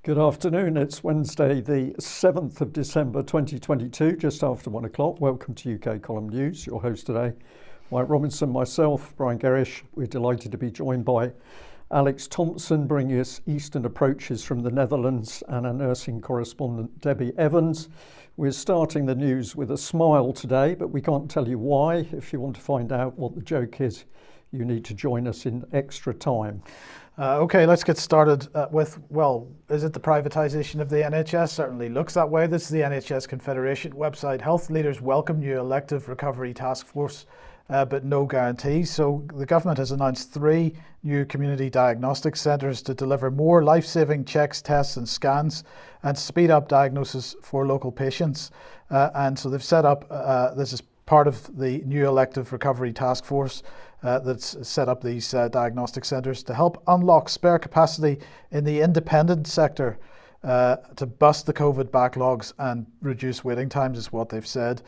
Good afternoon. It's Wednesday, the 7th of December 2022, just after 1 o'clock. Welcome to UK Column News. Your host today, Mike Robinson, myself, Brian Gerrish. We're delighted to be joined by Alex Thomson, bringing us Eastern approaches from the Netherlands, and our nursing correspondent, Debi Evans. We're starting the news with a smile today, but we can't tell you why. If you want to find out what the joke is, you need to join us in extra time. Okay, let's get started with, is it the privatisation of the NHS? Certainly looks that way. This is the NHS Confederation website. Health leaders welcome new elective recovery task force, but no guarantees. So the government has announced 3 new community diagnostic centres to deliver more life-saving checks, tests and scans and speed up diagnosis for local patients. And so they've set up, this is part of the new elective recovery task force that's set up these diagnostic centres to help unlock spare capacity in the independent sector to bust the COVID backlogs and reduce waiting times is what they've said.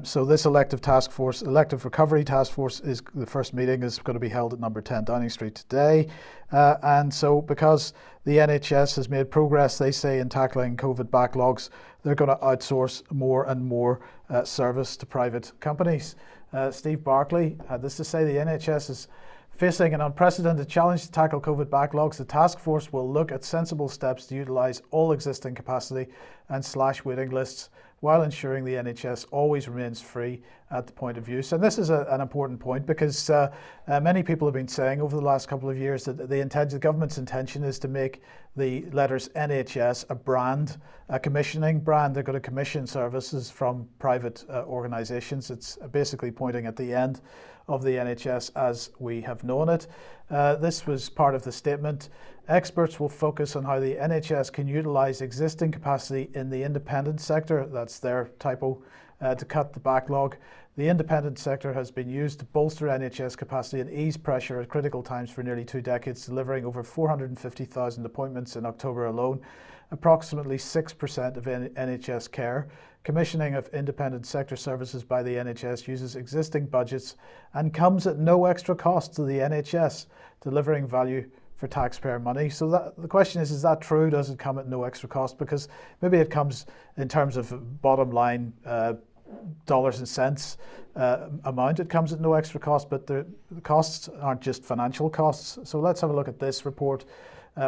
So this elective recovery task force, is the first meeting is going to be held at number 10 Downing Street today. And so because the NHS has made progress, they say, in tackling COVID backlogs, they're going to outsource more and more service to private companies. Steve Barclay had this to say: the NHS is facing an unprecedented challenge to tackle COVID backlogs. The task force will look at sensible steps to utilise all existing capacity and slash waiting lists while ensuring the NHS always remains free at the point of use. And this is an important point because many people have been saying over the last couple of years that the government's intention is to make the letters NHS a brand, a commissioning brand. They're going to commission services from private organisations. It's basically pointing at the end of the NHS as we have known it. This was part of the statement. Experts will focus on how the NHS can utilise existing capacity in the independent sector, that's their typo, to cut the backlog. The independent sector has been used to bolster NHS capacity and ease pressure at critical times for nearly 2 decades, delivering over 450,000 appointments in October alone, approximately 6% of NHS care. Commissioning of independent sector services by the NHS uses existing budgets and comes at no extra cost to the NHS, delivering value for taxpayer money. So the question is that true? Does it come at no extra cost? Because maybe it comes in terms of bottom line dollars and cents amount. It comes at no extra cost, but the costs aren't just financial costs. So let's have a look at this report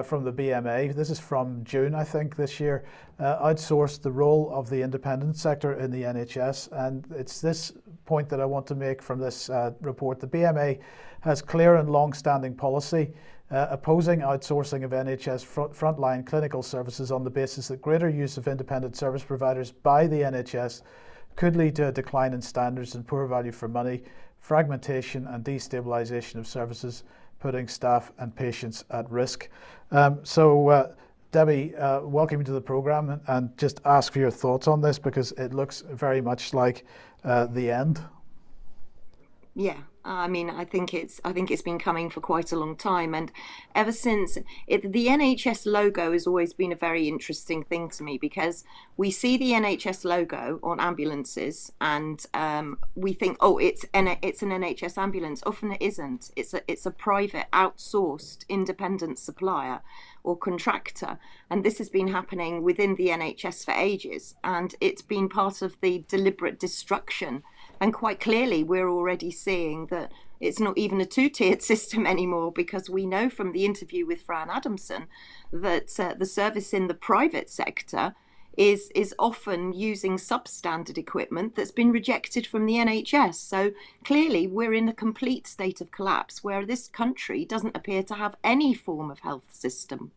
from the BMA. This is from June, I think, this year. Outsourced the role of the independent sector in the NHS. And it's this point that I want to make from this report. The BMA has clear and long-standing policy opposing outsourcing of NHS frontline clinical services on the basis that greater use of independent service providers by the NHS could lead to a decline in standards and poor value for money, fragmentation and destabilisation of services, putting staff and patients at risk. Debi, welcome to the programme, and just ask for your thoughts on this because it looks very much like the end. Yeah, I mean, I think it's been coming for quite a long time, and ever since the NHS logo has always been a very interesting thing to me because we see the NHS logo on ambulances and we think, oh, it's an NHS ambulance. Often it isn't. It's a private, outsourced, independent supplier or contractor, and this has been happening within the NHS for ages, and it's been part of the deliberate destruction. And quite clearly, we're already seeing that it's not even a 2-tiered system anymore, because we know from the interview with Fran Adamson that the service in the private sector is often using substandard equipment that's been rejected from the NHS. So clearly, we're in a complete state of collapse where this country doesn't appear to have any form of health system.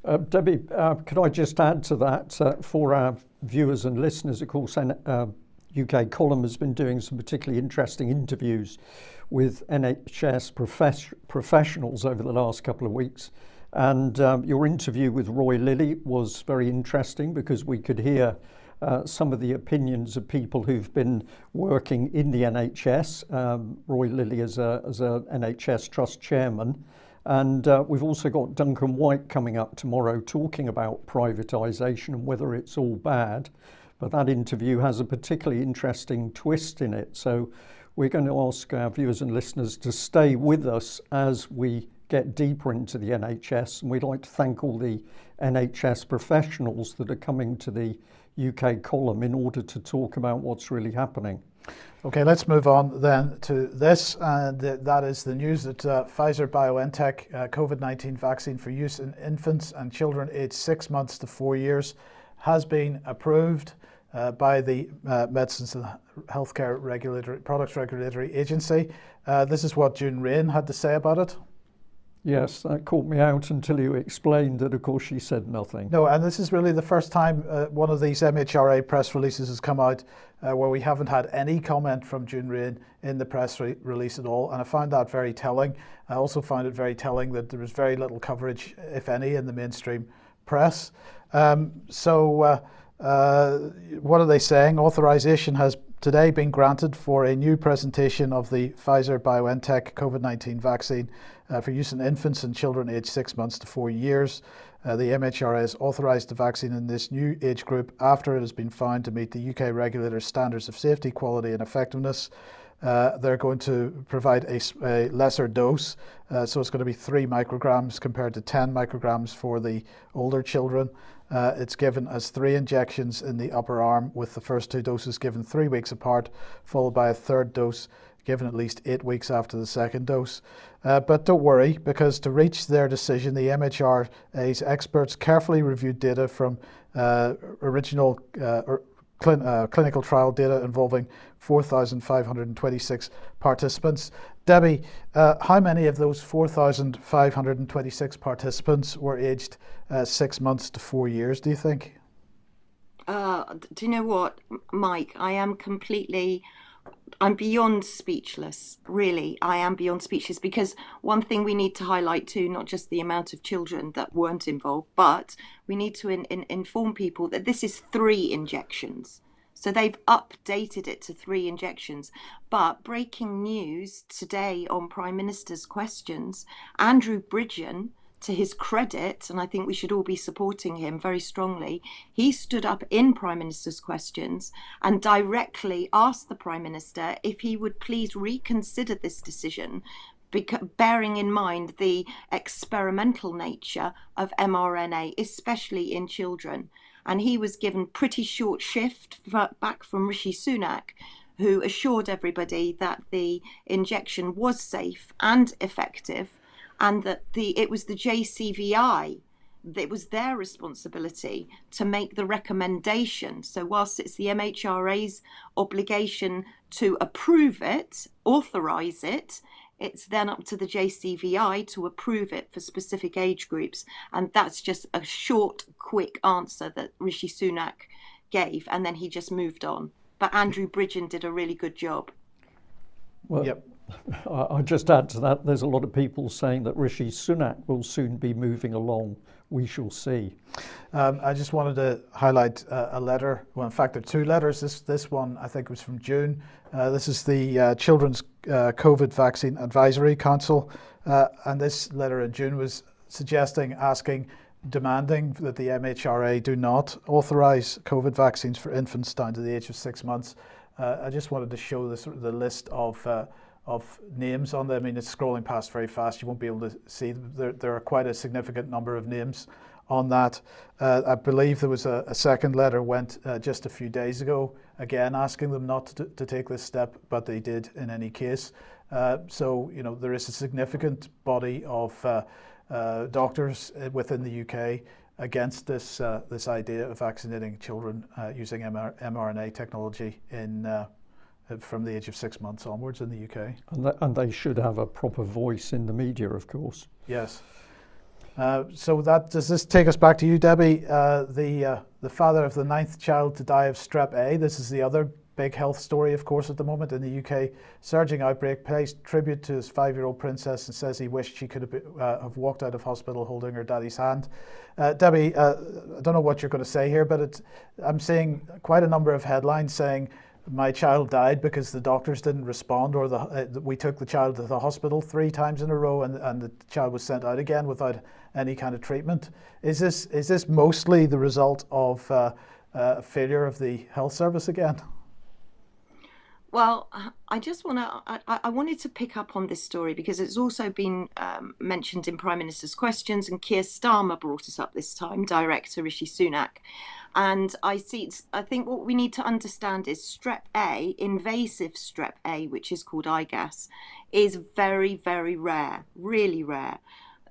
Debi, could I just add to that for our viewers and listeners, of course, UK Column has been doing some particularly interesting interviews with NHS professionals over the last couple of weeks. And your interview with Roy Lilly was very interesting because we could hear some of the opinions of people who've been working in the NHS. Roy Lilly as a NHS Trust chairman. And we've also got Duncan White coming up tomorrow talking about privatisation and whether it's all bad. But that interview has a particularly interesting twist in it. So we're going to ask our viewers and listeners to stay with us as we get deeper into the NHS, and we'd like to thank all the NHS professionals that are coming to the UK column in order to talk about what's really happening. Okay, let's move on then to this, and that is the news that Pfizer-BioNTech COVID-19 vaccine for use in infants and children aged 6 months to 4 years has been approved by the Medicines and Healthcare Products Regulatory Agency. This is what June Rain had to say about it. Yes, that caught me out until you explained that, of course, she said nothing. No, and this is really the first time one of these MHRA press releases has come out where we haven't had any comment from June Rain in the press release at all, and I found that very telling. I also found it very telling that there was very little coverage, if any, in the mainstream press. What are they saying? Authorization has today been granted for a new presentation of the Pfizer-BioNTech COVID-19 vaccine for use in infants and children aged 6 months to 4 years. The MHRA has authorised the vaccine in this new age group after it has been found to meet the UK regulator's standards of safety, quality and effectiveness. They're going to provide a lesser dose, so it's going to be 3 micrograms compared to 10 micrograms for the older children. It's given as 3 injections in the upper arm, with the first 2 doses given 3 weeks apart, followed by a third dose given at least 8 weeks after the second dose. But don't worry, because to reach their decision, the MHRA's experts carefully reviewed data from original clinical trial data involving 4,526 participants. Debi, how many of those 4,526 participants were aged 6 months to 4 years, do you think? Do you know what, Mike? I'm beyond speechless, really. I am beyond speechless, because one thing we need to highlight too, not just the amount of children that weren't involved, but we need to inform people that this is 3 injections. So they've updated it to 3 injections. But breaking news today on Prime Minister's questions, Andrew Bridgen, to his credit, and I think we should all be supporting him very strongly, he stood up in Prime Minister's questions and directly asked the Prime Minister if he would please reconsider this decision, bearing in mind the experimental nature of mRNA, especially in children. And he was given pretty short shift back from Rishi Sunak, who assured everybody that the injection was safe and effective, and that it was the JCVI, it was their responsibility to make the recommendation. So whilst it's the MHRA's obligation to approve it, authorise it, it's then up to the JCVI to approve it for specific age groups. And that's just a short, quick answer that Rishi Sunak gave, and then he just moved on. But Andrew Bridgen did a really good job. Well, yep. I'll just add to that, there's a lot of people saying that Rishi Sunak will soon be moving along. We shall see. I just wanted to highlight a letter. Well, in fact, there are 2 letters. This one, I think, was from June. This is the Children's COVID Vaccine Advisory Council. And this letter in June was demanding that the MHRA do not authorise COVID vaccines for infants down to the age of 6 months. I just wanted to show the list of names on them. I mean, it's scrolling past very fast. You won't be able to see. There are quite a significant number of names on that. I believe there was a second letter went just a few days ago, again asking them not to take this step, but they did in any case. So, you know, there is a significant body of doctors within the UK against this idea of vaccinating children using mRNA technology from the age of 6 months onwards in the UK. And they should have a proper voice in the media, of course. Yes. So does this take us back to you, Debi? The father of the 9th child to die of strep A. This is the other big health story, of course, at the moment in the UK. Surging outbreak, pays tribute to his 5-year-old princess and says he wished she could have walked out of hospital holding her daddy's hand. Debi, I don't know what you're going to say here, but I'm seeing quite a number of headlines saying my child died because the doctors didn't respond, or we took the child to the hospital 3 times in a row and the child was sent out again without any kind of treatment. Is this mostly the result of failure of the health service again? Well, I just want to. I wanted to pick up on this story because it's also been mentioned in Prime Minister's questions, and Keir Starmer brought it up this time, Director Rishi Sunak. And I see. I think what we need to understand is strep A, invasive strep A, which is called eye gas, is very, very rare, really rare.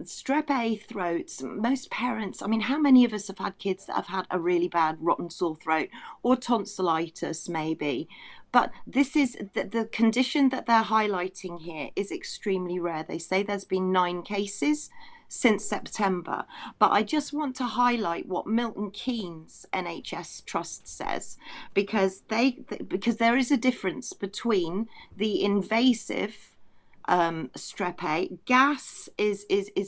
Strep A throats, most parents, I mean, how many of us have had kids that have had a really bad rotten sore throat or tonsillitis, maybe? But this is the condition that they're highlighting here is extremely rare. They say there's been 9 cases since September. But I just want to highlight what Milton Keynes NHS Trust says, because there is a difference between the invasive strep A. Gas is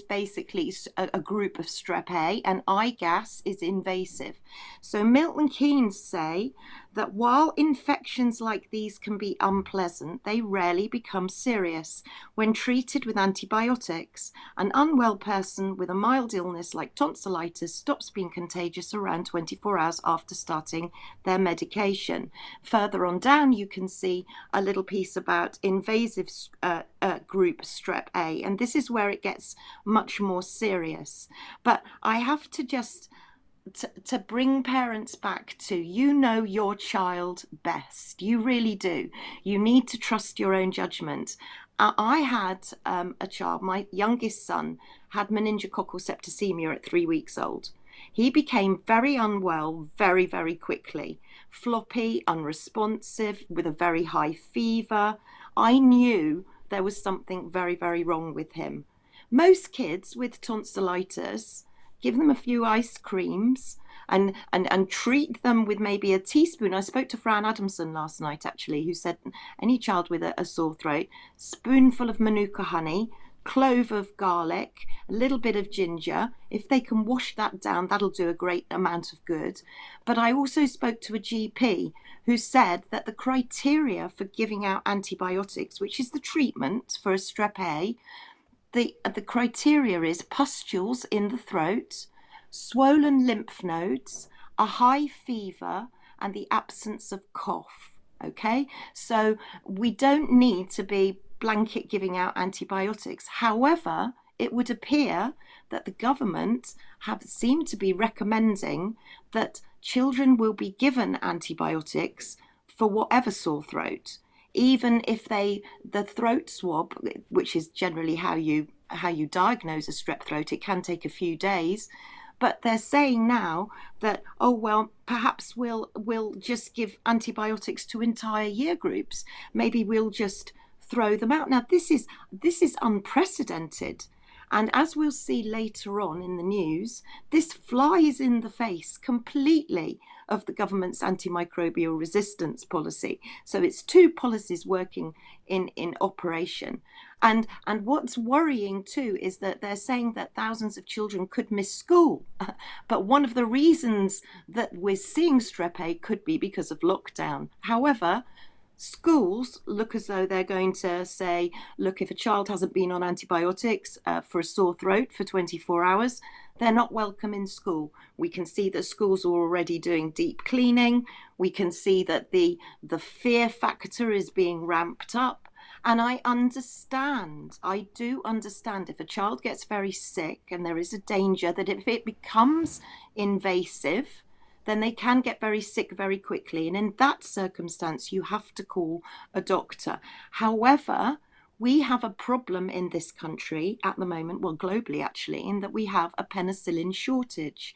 basically a group of strep A, and eye gas is invasive. So Milton Keynes say that while infections like these can be unpleasant, they rarely become serious. When treated with antibiotics, an unwell person with a mild illness like tonsillitis stops being contagious around 24 hours after starting their medication. Further on down, you can see a little piece about invasive group strep A, and this is where it gets much more serious. But I have to just to bring parents back to, you know your child best. You really do. You need to trust your own judgment. I had a child, my youngest son had meningococcal septicemia at 3 weeks old. He became very unwell very, very quickly, floppy, unresponsive, with a very high fever. I knew there was something very, very wrong with him. Most kids with tonsillitis, give them a few ice creams and treat them with maybe a teaspoon. I spoke to Fran Adamson last night, actually, who said any child with a sore throat, spoonful of manuka honey, clove of garlic, a little bit of ginger. If they can wash that down, that'll do a great amount of good. But I also spoke to a GP who said that the criteria for giving out antibiotics, which is the treatment for a strep A, the criteria is pustules in the throat, swollen lymph nodes, a high fever, and the absence of cough. Okay, so we don't need to be blanket giving out antibiotics. However, it would appear that the government have seemed to be recommending that children will be given antibiotics for whatever sore throat, even if the throat swab, which is generally how you diagnose a strep throat, it can take a few days. But they're saying now that, oh, well, perhaps we'll just give antibiotics to entire year groups. Maybe we'll just throw them out. Now, this is unprecedented. And as we'll see later on in the news, this flies in the face completely of the government's antimicrobial resistance policy. So it's two policies working in operation. And what's worrying too is that they're saying that thousands of children could miss school. But one of the reasons that we're seeing strep A could be because of lockdown. However, schools look as though they're going to say, look, if a child hasn't been on antibiotics for a sore throat for 24 hours, they're not welcome in school. We can see that schools are already doing deep cleaning. We can see that the fear factor is being ramped up. And I do understand if a child gets very sick and there is a danger that if it becomes invasive, then they can get very sick very quickly. And in that circumstance, you have to call a doctor. However, we have a problem in this country at the moment, well, globally actually, in that we have a penicillin shortage.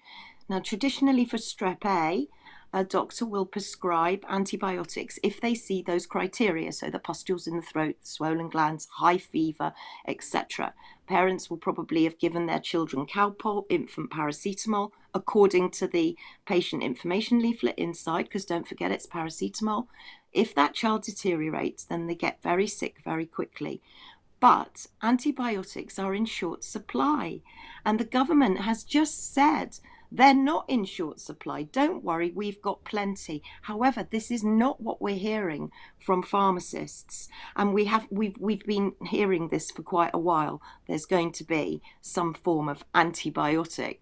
Now, traditionally for strep A doctor will prescribe antibiotics if they see those criteria, so the pustules in the throat, swollen glands, high fever, etc. Parents will probably have given their children Calpol, infant paracetamol, according to the patient information leaflet inside, because don't forget it's paracetamol. If that child deteriorates, then they get very sick very quickly. But antibiotics are in short supply, and the government has just said they're not in short supply. Don't worry, we've got plenty. However, this is not what we're hearing from pharmacists. And we've been hearing this for quite a while. There's going to be some form of antibiotic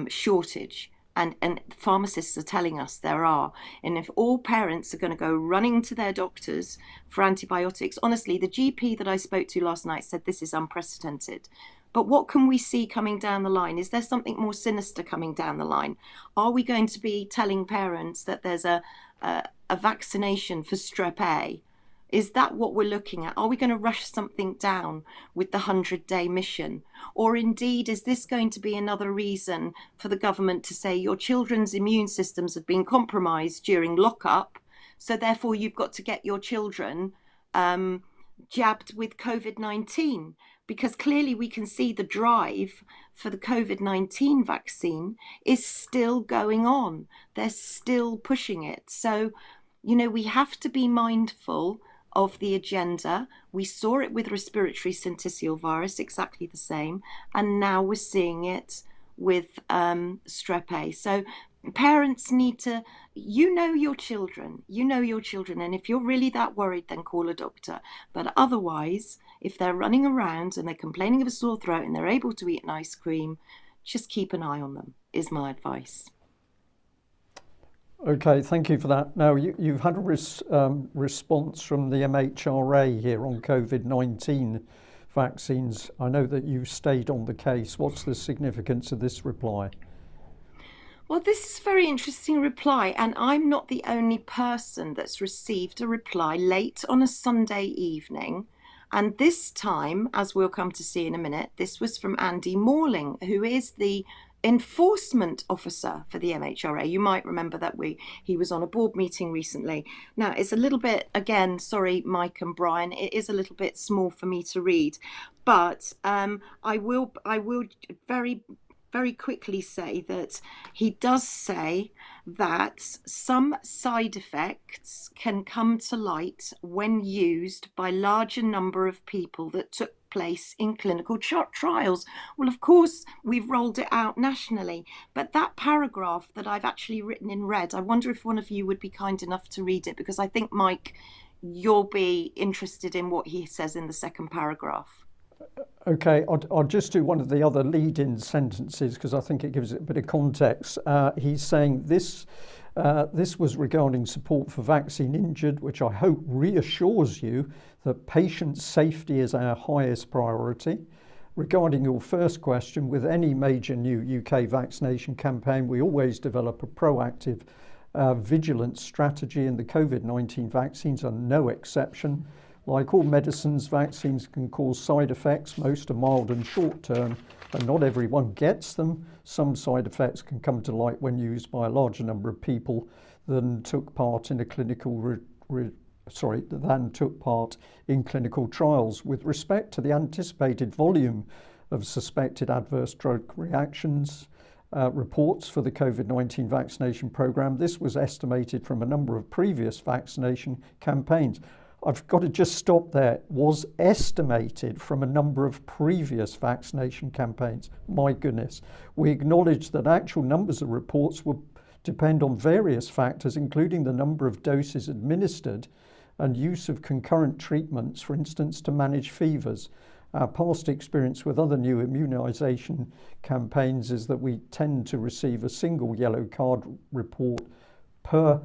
shortage. and pharmacists are telling us there are. And if all parents are going to go running to their doctors for antibiotics, honestly, the GP that I spoke to last night said this is unprecedented. But what can we see coming down the line? Is there something more sinister coming down the line? Are we going to be telling parents that there's a vaccination for strep A? Is that what we're looking at? Are we going to rush something down with the 100-day mission? Or indeed, is this going to be another reason for the government to say your children's immune systems have been compromised during lockup, so therefore you've got to get your children jabbed with COVID-19? Because clearly we can see the drive for the COVID-19 vaccine is still going on. They're still pushing it. So, we have to be mindful of the agenda. We saw it with respiratory syncytial virus, exactly the same. And now we're seeing it with strep A. So parents need to, your children. And if you're really that worried, then call a doctor. But otherwise, if they're running around and they're complaining of a sore throat and they're able to eat an ice cream, just keep an eye on them, is my advice. Okay, thank you for that. Now, you've had a response from the MHRA here on COVID-19 vaccines. I know that you stayed on the case. What's the significance of this reply? Well, this is a very interesting reply, and I'm not the only person that's received a reply late on a Sunday evening. And this time, as we'll come to see in a minute, this was from Andy Morling, who is the enforcement officer for the MHRA. You might remember that he was on a board meeting recently. Now, it's a little bit, again, sorry, Mike and Brian, it is a little bit small for me to read, but I will very, very quickly say that he does say that some side effects can come to light when used by larger number of people that took place in clinical trials. Well, of course, we've rolled it out nationally, but that paragraph that I've actually written in red, I wonder if one of you would be kind enough to read it, because I think, Mike, you'll be interested in what he says in the second paragraph. Okay, I'll just do one of the other lead-in sentences because I think it gives it a bit of context. He's saying this was regarding support for vaccine injured, which I hope reassures you that patient safety is our highest priority. Regarding your first question, with any major new UK vaccination campaign, we always develop a proactive vigilant strategy, and the COVID-19 vaccines are no exception. Like all medicines, vaccines can cause side effects. Most are mild and short-term, and not everyone gets them. Some side effects can come to light when used by a larger number of people than took part in a clinical trials. With respect to the anticipated volume of suspected adverse drug reactions reports for the COVID-19 vaccination program, this was estimated from a number of previous vaccination campaigns. I've got to just stop there. Was estimated from a number of previous vaccination campaigns. My goodness. We acknowledge that actual numbers of reports will depend on various factors, including the number of doses administered and use of concurrent treatments, for instance, to manage fevers. Our past experience with other new immunisation campaigns is that we tend to receive a single yellow card report per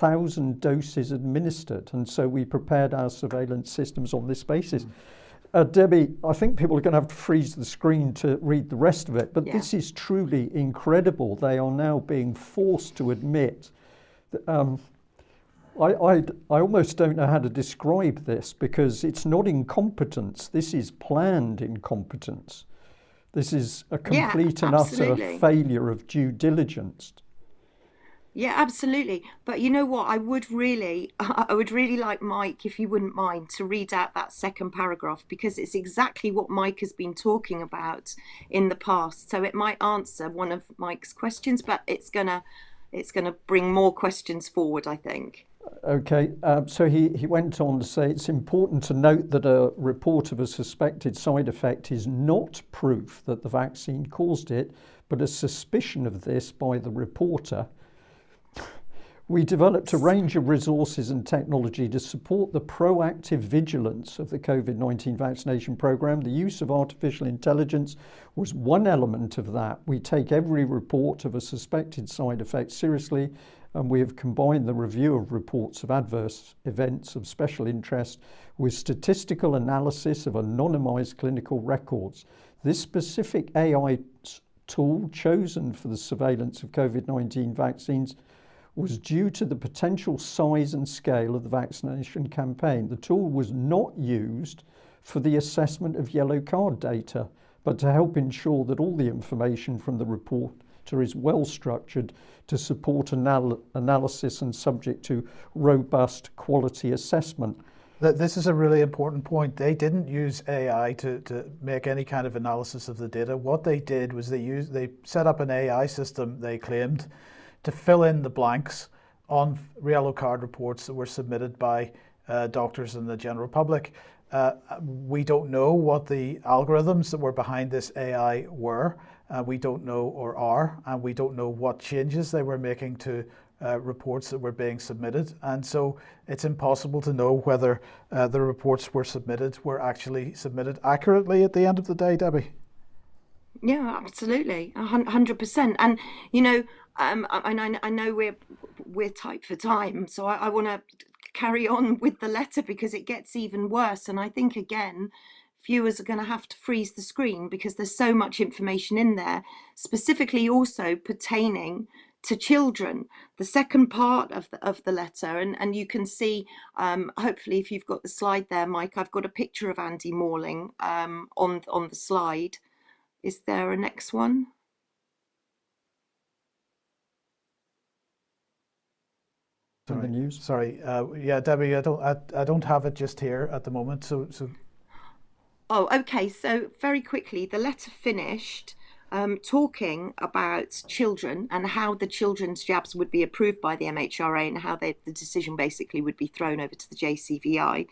1,000 doses administered, and so we prepared our surveillance systems on this basis. Debbie, I think people are going to have to freeze the screen to read the rest of it, but This is truly incredible. They are now being forced to admit that, I almost don't know how to describe this, because it's not incompetence. This is planned incompetence. This is a complete and utter failure of due diligence. Yeah, absolutely. But you know what? I would really like Mike, if you wouldn't mind, to read out that second paragraph, because it's exactly what Mike has been talking about in the past. So it might answer one of Mike's questions, but it's gonna bring more questions forward, I think. Okay, so he went on to say it's important to note that a report of a suspected side effect is not proof that the vaccine caused it, but a suspicion of this by the reporter. We developed a range of resources and technology to support the proactive vigilance of the COVID-19 vaccination programme. The use of artificial intelligence was one element of that. We take every report of a suspected side effect seriously, and we have combined the review of reports of adverse events of special interest with statistical analysis of anonymised clinical records. This specific AI tool chosen for the surveillance of COVID-19 vaccines was due to the potential size and scale of the vaccination campaign. The tool was not used for the assessment of yellow card data, but to help ensure that all the information from the reporter is well structured to support analysis and subject to robust quality assessment. This is a really important point. They didn't use AI to make any kind of analysis of the data. What they did was they set up an AI system, they claimed, to fill in the blanks on yellow card reports that were submitted by doctors and the general public. We don't know what the algorithms that were behind this AI were. We don't know or are, and we don't know what changes they were making to reports that were being submitted. And so it's impossible to know whether the reports were actually submitted accurately at the end of the day, Debbie. Yeah, absolutely, 100%. And I know we're tight for time, so I want to carry on with the letter because it gets even worse. And I think again, viewers are going to have to freeze the screen because there's so much information in there, specifically also pertaining to children. The second part of the letter, and you can see, hopefully, if you've got the slide there, Mike, I've got a picture of Andy Morling on the slide. Is there a next one? In the news. Sorry, yeah, Debbie, I don't have it just here at the moment. So. Oh, okay. So very quickly, the letter finished talking about children and how the children's jabs would be approved by the MHRA and how the decision basically would be thrown over to the JCVI.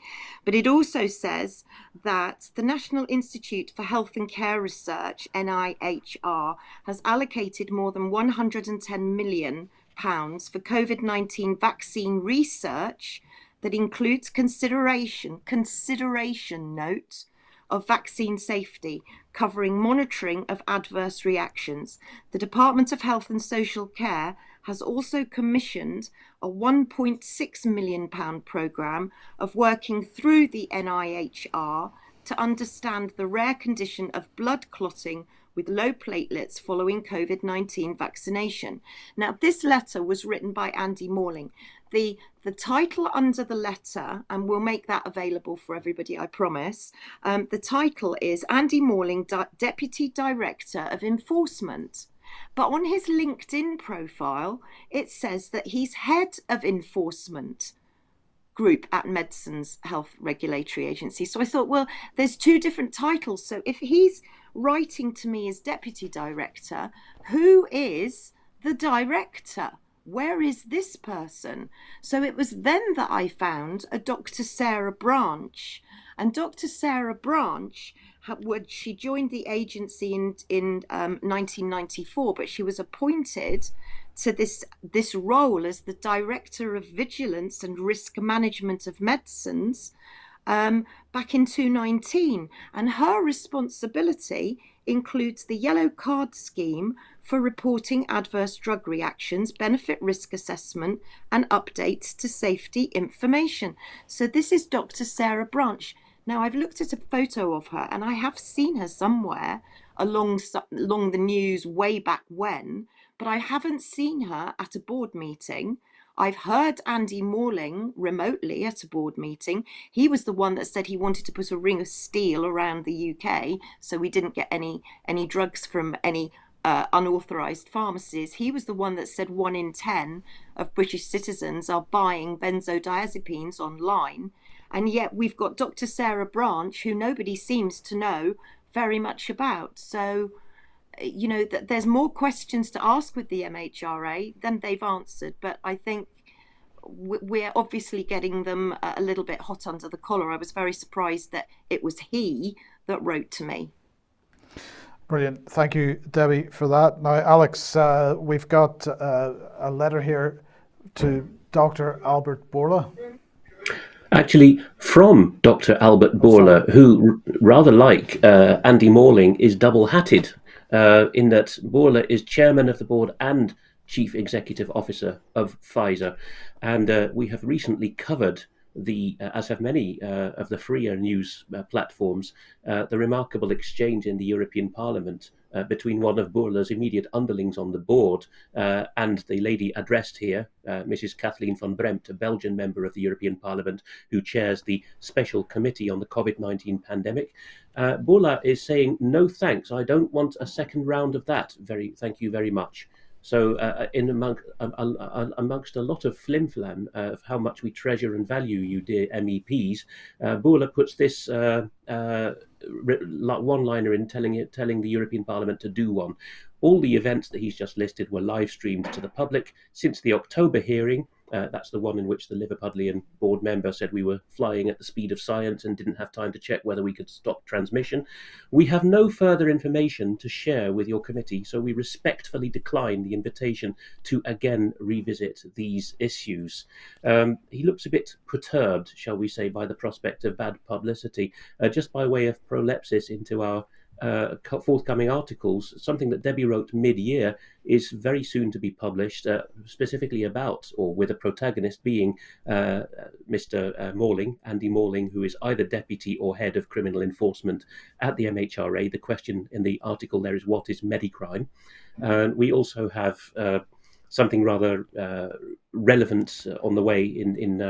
But it also says that the National Institute for Health and Care Research, NIHR, has allocated more than £110 million for COVID-19 vaccine research that includes consideration note of vaccine safety, covering monitoring of adverse reactions. The Department of Health and Social Care has also commissioned a £1.6 million programme of working through the NIHR to understand the rare condition of blood clotting with low platelets following COVID-19 vaccination. Now, this letter was written by Andy Morling. The title under the letter, and we'll make that available for everybody, I promise. The title is Andy Morling, Deputy Director of Enforcement. But on his LinkedIn profile, it says that he's Head of Enforcement Group at Medicines Health Regulatory Agency. So I thought, well, there's two different titles. So if he's writing to me as Deputy Director, who is the Director? Where is this person? So it was then that I found a Dr. Sarah Branch. And Dr. Sarah Branch, she joined the agency in 1994, but she was appointed to this role as the Director of Vigilance and Risk Management of Medicines back in 2019. And her responsibility includes the yellow card scheme for reporting adverse drug reactions, benefit risk assessment, and updates to safety information. So this is Dr. Sarah Branch. Now, I've looked at a photo of her and I have seen her somewhere along the news way back when, but I haven't seen her at a board meeting. I've heard Andy Morling remotely at a board meeting. He was the one that said he wanted to put a ring of steel around the UK so we didn't get any drugs from any unauthorised pharmacies. He was the one that said 1 in 10 of British citizens are buying benzodiazepines online. And yet we've got Dr. Sarah Branch, who nobody seems to know very much about. So, you know, there's more questions to ask with the MHRA than they've answered. But I think we're obviously getting them a little bit hot under the collar. I was very surprised that it was he that wrote to me. Brilliant. Thank you, Debbie, for that. Now, Alex, we've got a letter here to Dr. Albert Bourla. Actually, from Dr. Albert Bourla, who, rather like Andy Morling, is double-hatted in that Bourla is chairman of the board and chief executive officer of Pfizer. And we have recently covered as have many of the freer news platforms, the remarkable exchange in the European Parliament between one of Bourla's immediate underlings on the board and the lady addressed here, Mrs. Kathleen van Bremt, a Belgian member of the European Parliament who chairs the Special Committee on the COVID-19 pandemic. Bourla is saying, no thanks, I don't want a second round of that. Thank you very much. So amongst a lot of flim-flam of how much we treasure and value you, dear MEPs, Bourla puts this one-liner in telling the European Parliament to do one. All the events that he's just listed were live streamed to the public since the October hearing. That's the one in which the Liverpudlian board member said we were flying at the speed of science and didn't have time to check whether we could stop transmission. We have no further information to share with your committee, so we respectfully decline the invitation to again revisit these issues. He looks a bit perturbed, shall we say, by the prospect of bad publicity. Just by way of prolepsis into our forthcoming articles, something that Debi wrote mid-year is very soon to be published, specifically about, or with a protagonist being Mr. Morling, Andy Morling, who is either deputy or head of criminal enforcement at the MHRA. The question in the article there is, what is medicrime? We also have something rather relevant on the way in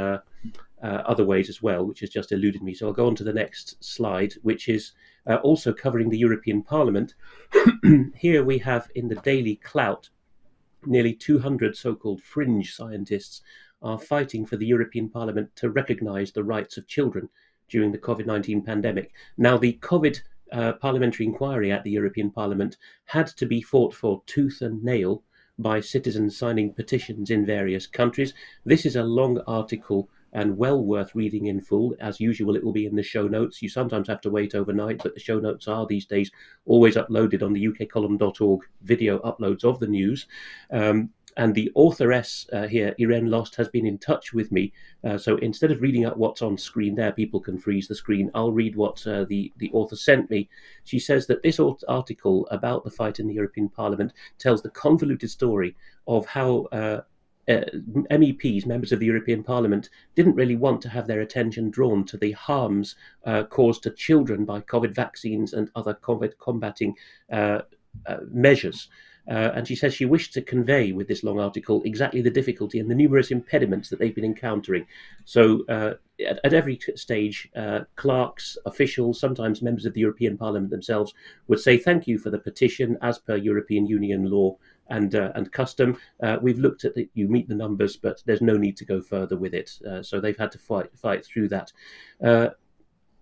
other ways as well, which has just eluded me. So I'll go on to the next slide, which is also covering the European Parliament. Here we have in the Daily Clout, nearly 200 so-called fringe scientists are fighting for the European Parliament to recognise the rights of children during the COVID-19 pandemic. Now, the COVID parliamentary inquiry at the European Parliament had to be fought for tooth and nail by citizens signing petitions in various countries. This is a long article and well worth reading in full. As usual, it will be in the show notes. You sometimes have to wait overnight, but the show notes are these days always uploaded on the ukcolumn.org video uploads of the news. And the authoress here, Irene Lost, has been in touch with me. So instead of reading out what's on screen there, people can freeze the screen. I'll read what the author sent me. She says that this article about the fight in the European Parliament tells the convoluted story of how MEPs, members of the European Parliament, didn't really want to have their attention drawn to the harms caused to children by COVID vaccines and other COVID combating measures. And she says she wished to convey with this long article exactly the difficulty and the numerous impediments that they've been encountering. So at every stage, clerks, officials, sometimes members of the European Parliament themselves would say thank you for the petition as per European Union law and custom. We've looked at you meet the numbers, but there's no need to go further with it. So they've had to fight through that.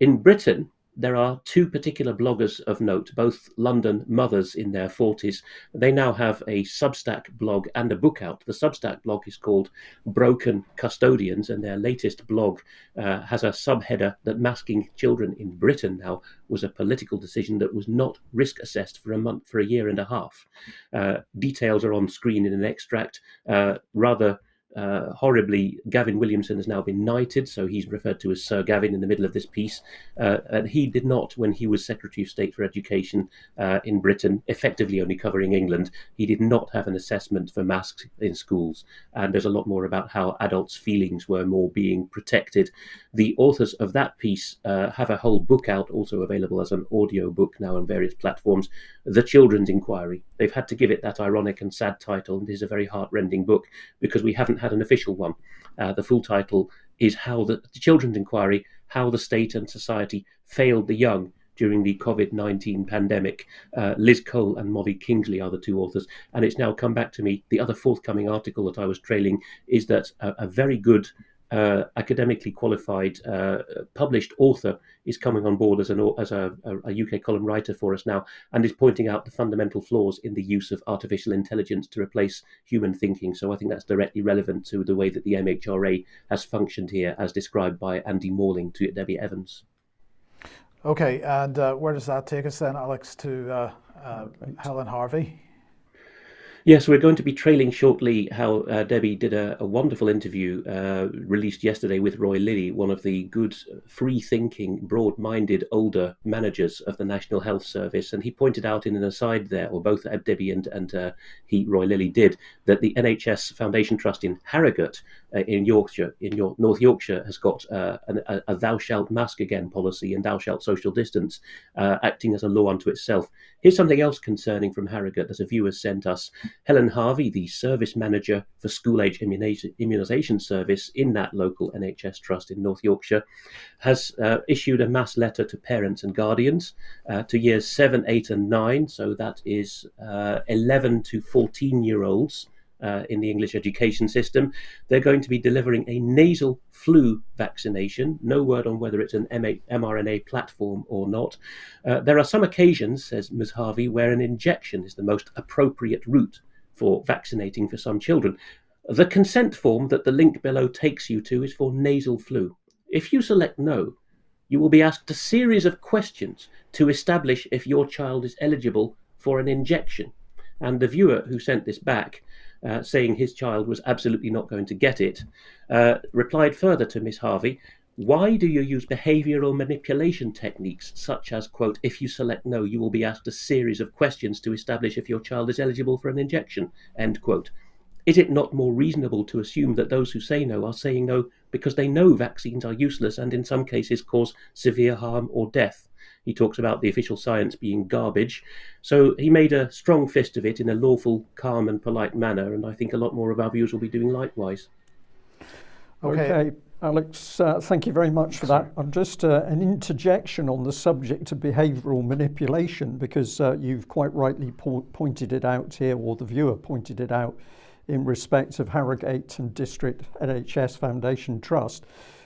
In Britain, there are two particular bloggers of note, both London mothers in their 40s. They now have a Substack blog and a book out. The Substack blog is called Broken Custodians, and their latest blog has a subheader that masking children in Britain now was a political decision that was not risk assessed for a year and a half. Details are on screen in an extract. Horribly, Gavin Williamson has now been knighted, so he's referred to as Sir Gavin in the middle of this piece. And he did not, when he was Secretary of State for Education in Britain, effectively only covering England, he did not have an assessment for masks in schools. And there's a lot more about how adults' feelings were more being protected. The authors of that piece have a whole book out, also available as an audio book now on various platforms, The Children's Inquiry. They've had to give it that ironic and sad title, and it is a very heart-rending book because we haven't had an official one. The full title is How the Children's Inquiry, How the State and Society Failed the Young During the COVID-19 Pandemic. Liz Cole and Molly Kingsley are the two authors, and it's now come back to me. The other forthcoming article that I was trailing is that a very good academically qualified published author is coming on board as a UK column writer for us now, and is pointing out the fundamental flaws in the use of artificial intelligence to replace human thinking. So I think that's directly relevant to the way that the MHRA has functioned here, as described by Andy Morling to Debbie Evans. Okay, and where does that take us then, Alex, to Helen Harvey? Yes, we're going to be trailing shortly how Debi did a wonderful interview released yesterday with Roy Lilly, one of the good, free-thinking, broad-minded older managers of the National Health Service. And he pointed out in an aside there, or both Debi and Roy Lilly did, that the NHS Foundation Trust in Harrogate in Yorkshire, North Yorkshire, has got a thou shalt mask again policy and thou shalt social distance, acting as a law unto itself. Here's something else concerning from Harrogate that a viewer sent us. Helen Harvey, the service manager for school-age immunisation service in that local NHS trust in North Yorkshire, has issued a mass letter to parents and guardians to years 7, 8 and 9, so that is 11 to 14-year-olds in the English education system. They're going to be delivering a nasal flu vaccination. No word on whether it's an mRNA platform or not. There are some occasions, says Ms. Harvey, where an injection is the most appropriate route for vaccinating for some children. The consent form that the link below takes you to is for nasal flu. If you select no, you will be asked a series of questions to establish if your child is eligible for an injection. And the viewer who sent this back, saying his child was absolutely not going to get it, replied further to Miss Harvey, why do you use behavioural manipulation techniques such as, quote, if you select no, you will be asked a series of questions to establish if your child is eligible for an injection, end quote. Is it not more reasonable to assume that those who say no are saying no because they know vaccines are useless and in some cases cause severe harm or death? He talks about the official science being garbage. So he made a strong fist of it in a lawful, calm and polite manner, and I think a lot more of our viewers will be doing likewise. Okay, Alex, thank you very much for that. I'm just an interjection on the subject of behavioural manipulation, because you've quite rightly pointed it out here, or the viewer pointed it out, in respect of Harrogate and District NHS Foundation Trust.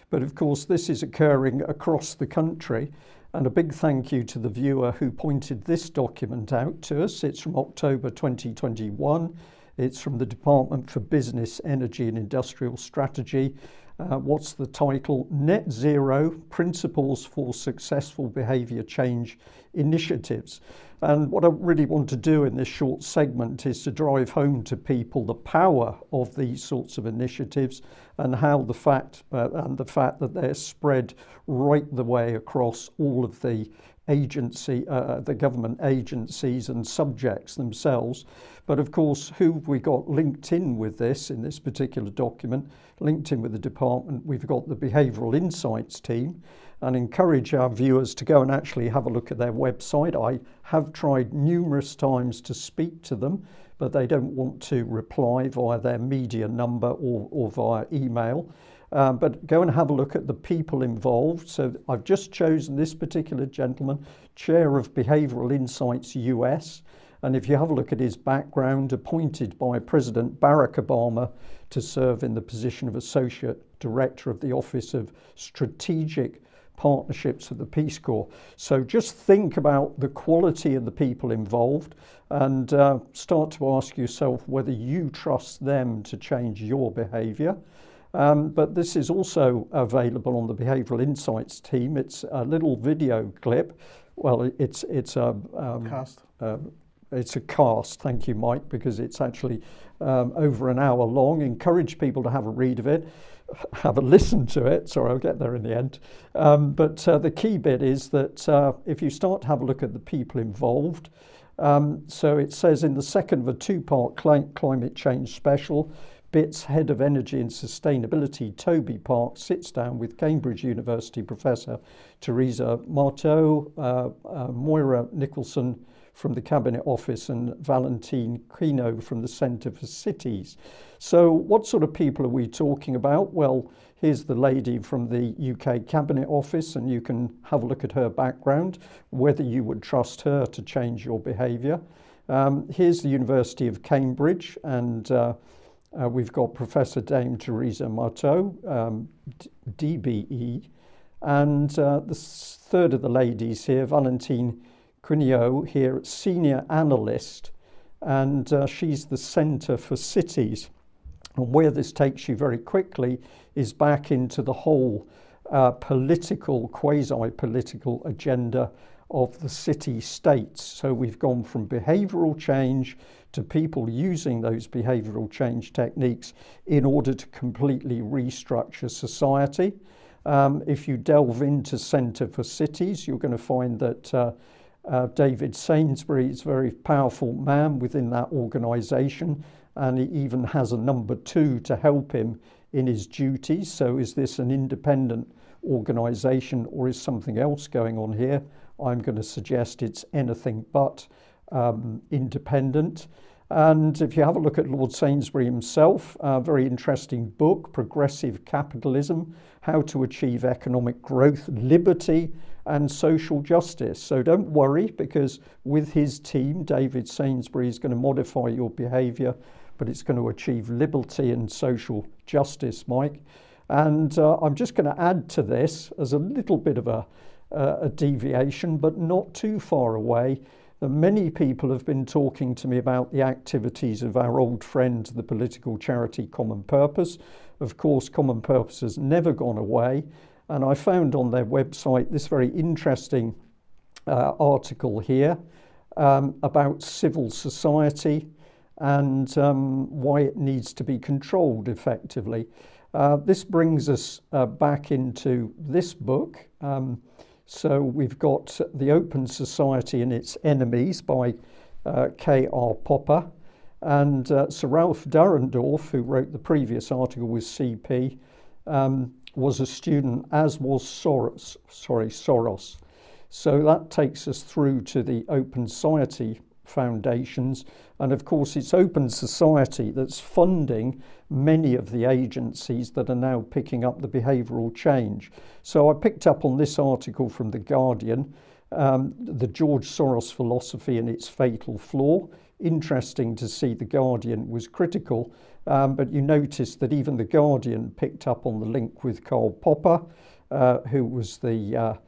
But of course, this is occurring across the country. And a big thank you to the viewer who pointed this document out to us. It's from October 2021. It's from the Department for Business, Energy and Industrial Strategy. What's the title? Net Zero, Principles for Successful Behaviour Change Initiatives. And what I really want to do in this short segment is to drive home to people the power of these sorts of initiatives and how the fact that they're spread right the way across all of the the government agencies and subjects themselves. But of course, who have we got linked in with this in this particular document? Linked in with the department, we've got the Behavioural Insights team, and encourage our viewers to go and actually have a look at their website. I have tried numerous times to speak to them, but they don't want to reply via their media number or via email. But go and have a look at the people involved. So I've just chosen this particular gentleman, Chair of Behavioural Insights US. And if you have a look at his background, appointed by President Barack Obama to serve in the position of Associate Director of the Office of Strategic Partnerships of the Peace Corps. So just think about the quality of the people involved and start to ask yourself whether you trust them to change your behaviour. But this is also available on the Behavioural Insights team. It's a little video clip. Well, it's a Cast. It's a cast, thank you, Mike, because it's actually over an hour long. Encourage people to have a read of it, have a listen to it. Sorry, I'll get there in the end. But the key bit is that if you start to have a look at the people involved, so it says in the second of a two-part climate change special, BITS Head of Energy and Sustainability, Toby Park, sits down with Cambridge University Professor Teresa Marteau, Moira Nicholson from the Cabinet Office and Valentine Quino from the Centre for Cities. So what sort of people are we talking about? Well, here's the lady from the UK Cabinet Office, and you can have a look at her background, whether you would trust her to change your behaviour. Here's the University of Cambridge, and we've got Professor Dame Teresa Marteau, DBE, and the third of the ladies here, Valentine Quino, here, Senior Analyst, and she's the Centre for Cities. And where this takes you very quickly is back into the whole political, quasi-political agenda of the city-states. So we've gone from behavioural change to people using those behavioural change techniques in order to completely restructure society. If you delve into Centre for Cities, you're going to find that David Sainsbury is a very powerful man within that organisation, and he even has a number 2 to help him in his duties. So is this an independent organisation or is something else going on here? I'm going to suggest it's anything but independent. And if you have a look at Lord Sainsbury himself, a very interesting book, Progressive Capitalism, How to Achieve Economic Growth, Liberty and Social Justice. So don't worry, because with his team, David Sainsbury is going to modify your behaviour, but it's going to achieve liberty and social justice, Mike. And I'm just going to add to this as a little bit of a deviation, but not too far away, that many people have been talking to me about the activities of our old friend, the political charity Common Purpose. Of course, Common Purpose has never gone away. And I found on their website this very interesting article here about civil society and why it needs to be controlled effectively. This brings us back into this book. So we've got The Open Society and Its Enemies by K.R. Popper. And Sir Ralph Durendorf, who wrote the previous article with CP, was a student, as was Soros. So that takes us through to the Open Society foundations. And of course, it's Open Society that's funding many of the agencies that are now picking up the behavioural change. So I picked up on this article from The Guardian, the George Soros philosophy and its fatal flaw. Interesting to see The Guardian was critical, but you notice that even The Guardian picked up on the link with Karl Popper, who was the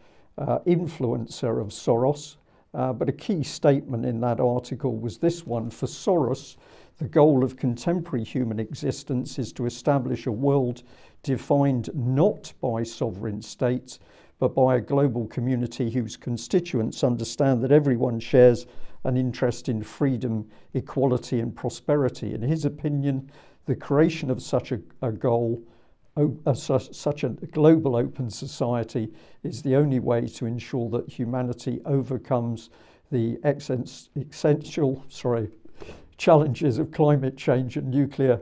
influencer of Soros. But a key statement in that article was this one: for Soros, the goal of contemporary human existence is to establish a world defined not by sovereign states, but by a global community whose constituents understand that everyone shares an interest in freedom, equality and prosperity. In his opinion, the creation of such a goal, such a global open society, is the only way to ensure that humanity overcomes the essential challenges of climate change and nuclear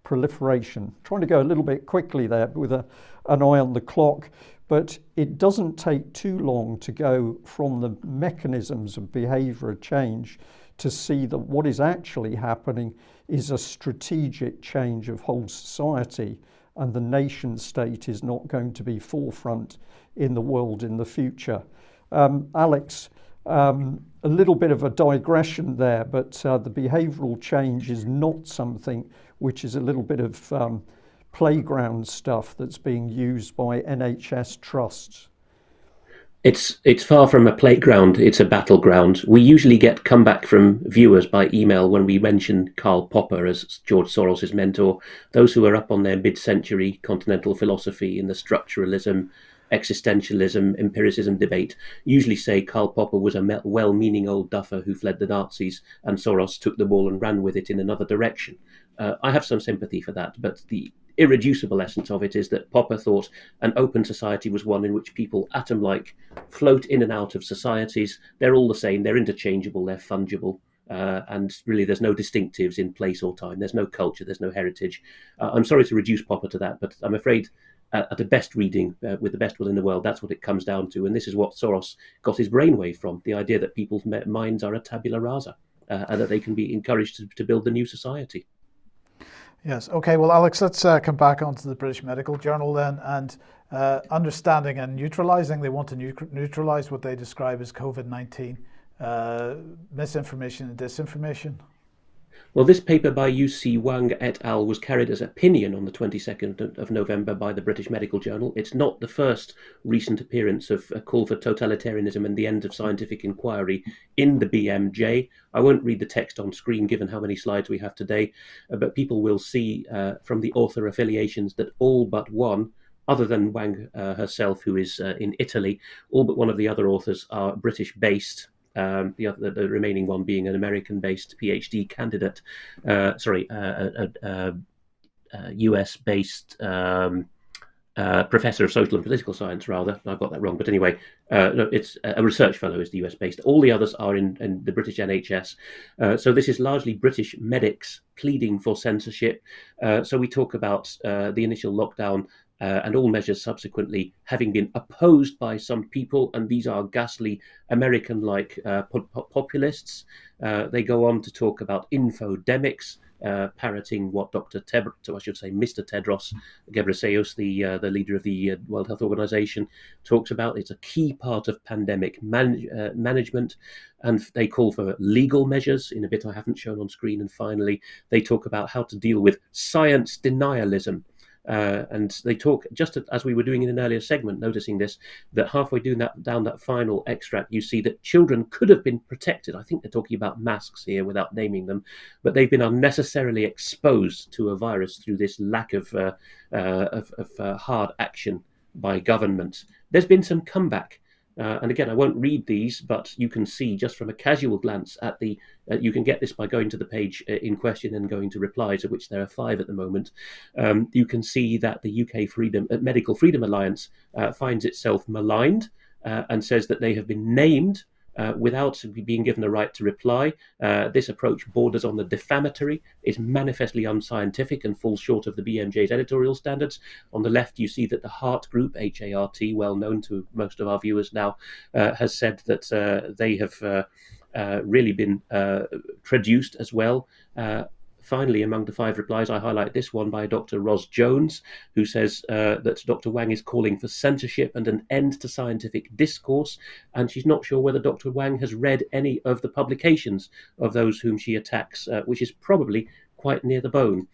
proliferation. Trying to go a little bit quickly there with an eye on the clock, but it doesn't take too long to go from the mechanisms of behaviour change to see that what is actually happening is a strategic change of whole society, and the nation state is not going to be forefront in the world in the future. Alex, a little bit of a digression there, but the behavioural change is not something which is a little bit of playground stuff that's being used by NHS trusts. It's far from a playground, it's a battleground. We usually get comeback from viewers by email when we mention Karl Popper as George Soros' mentor. Those who are up on their mid-century continental philosophy in the structuralism, existentialism, empiricism debate usually say Karl Popper was a well-meaning old duffer who fled the Nazis and Soros took the ball and ran with it in another direction. I have some sympathy for that, but the irreducible essence of it is that Popper thought an open society was one in which people, atom-like, float in and out of societies. They're all the same, they're interchangeable, they're fungible, and really there's no distinctives in place or time. There's no culture, there's no heritage. I'm sorry to reduce Popper to that, but I'm afraid at the best reading, with the best will in the world, that's what it comes down to. And this is what Soros got his brainwave from, the idea that people's minds are a tabula rasa, and that they can be encouraged to build the new society. Yes. Okay. Well, Alex, let's come back onto the British Medical Journal then, and understanding and neutralising. They want to neutralise what they describe as COVID-19 misinformation and disinformation. Well, this paper by UC Wang et al. Was carried as opinion on the 22nd of November by the British Medical Journal. It's not the first recent appearance of a call for totalitarianism and the end of scientific inquiry in the BMJ. I won't read the text on screen given how many slides we have today, but people will see from the author affiliations that all but one other than Wang herself, who is in Italy. All but one of the other authors are British-based. The remaining one being an American-based PhD candidate, US-based professor of social and political science, rather. I've got that wrong, but anyway, no, it's a research fellow is the US-based. All the others are in the British NHS. So this is largely British medics pleading for censorship. So we talk about the initial lockdown and all measures subsequently having been opposed by some people, and these are ghastly American-like populists. They go on to talk about infodemics, parroting what Mr. Tedros Ghebreyesus, the leader of the World Health Organization, talks about. It's a key part of pandemic management, and they call for legal measures in a bit I haven't shown on screen. And finally, they talk about how to deal with science denialism. And they talk, just as we were doing in an earlier segment, noticing this, that halfway down that final extract, you see that children could have been protected. I think they're talking about masks here without naming them, but they've been unnecessarily exposed to a virus through this lack of hard action by government. There's been some comeback. And again, I won't read these, but you can see just from a casual glance at the, you can get this by going to the page in question and going to replies, of which there are 5 at the moment. You can see that the UK Medical Freedom Alliance finds itself maligned and says that they have been named without being given a right to reply. This approach borders on the defamatory, is manifestly unscientific and falls short of the BMJ's editorial standards. On the left, you see that the HART group, H-A-R-T, well known to most of our viewers now, has said that they have really been traduced as well. Finally, among the 5 replies, I highlight this one by Dr. Ros Jones, who says that Dr. Wang is calling for censorship and an end to scientific discourse, and she's not sure whether Dr. Wang has read any of the publications of those whom she attacks, which is probably quite near the bone.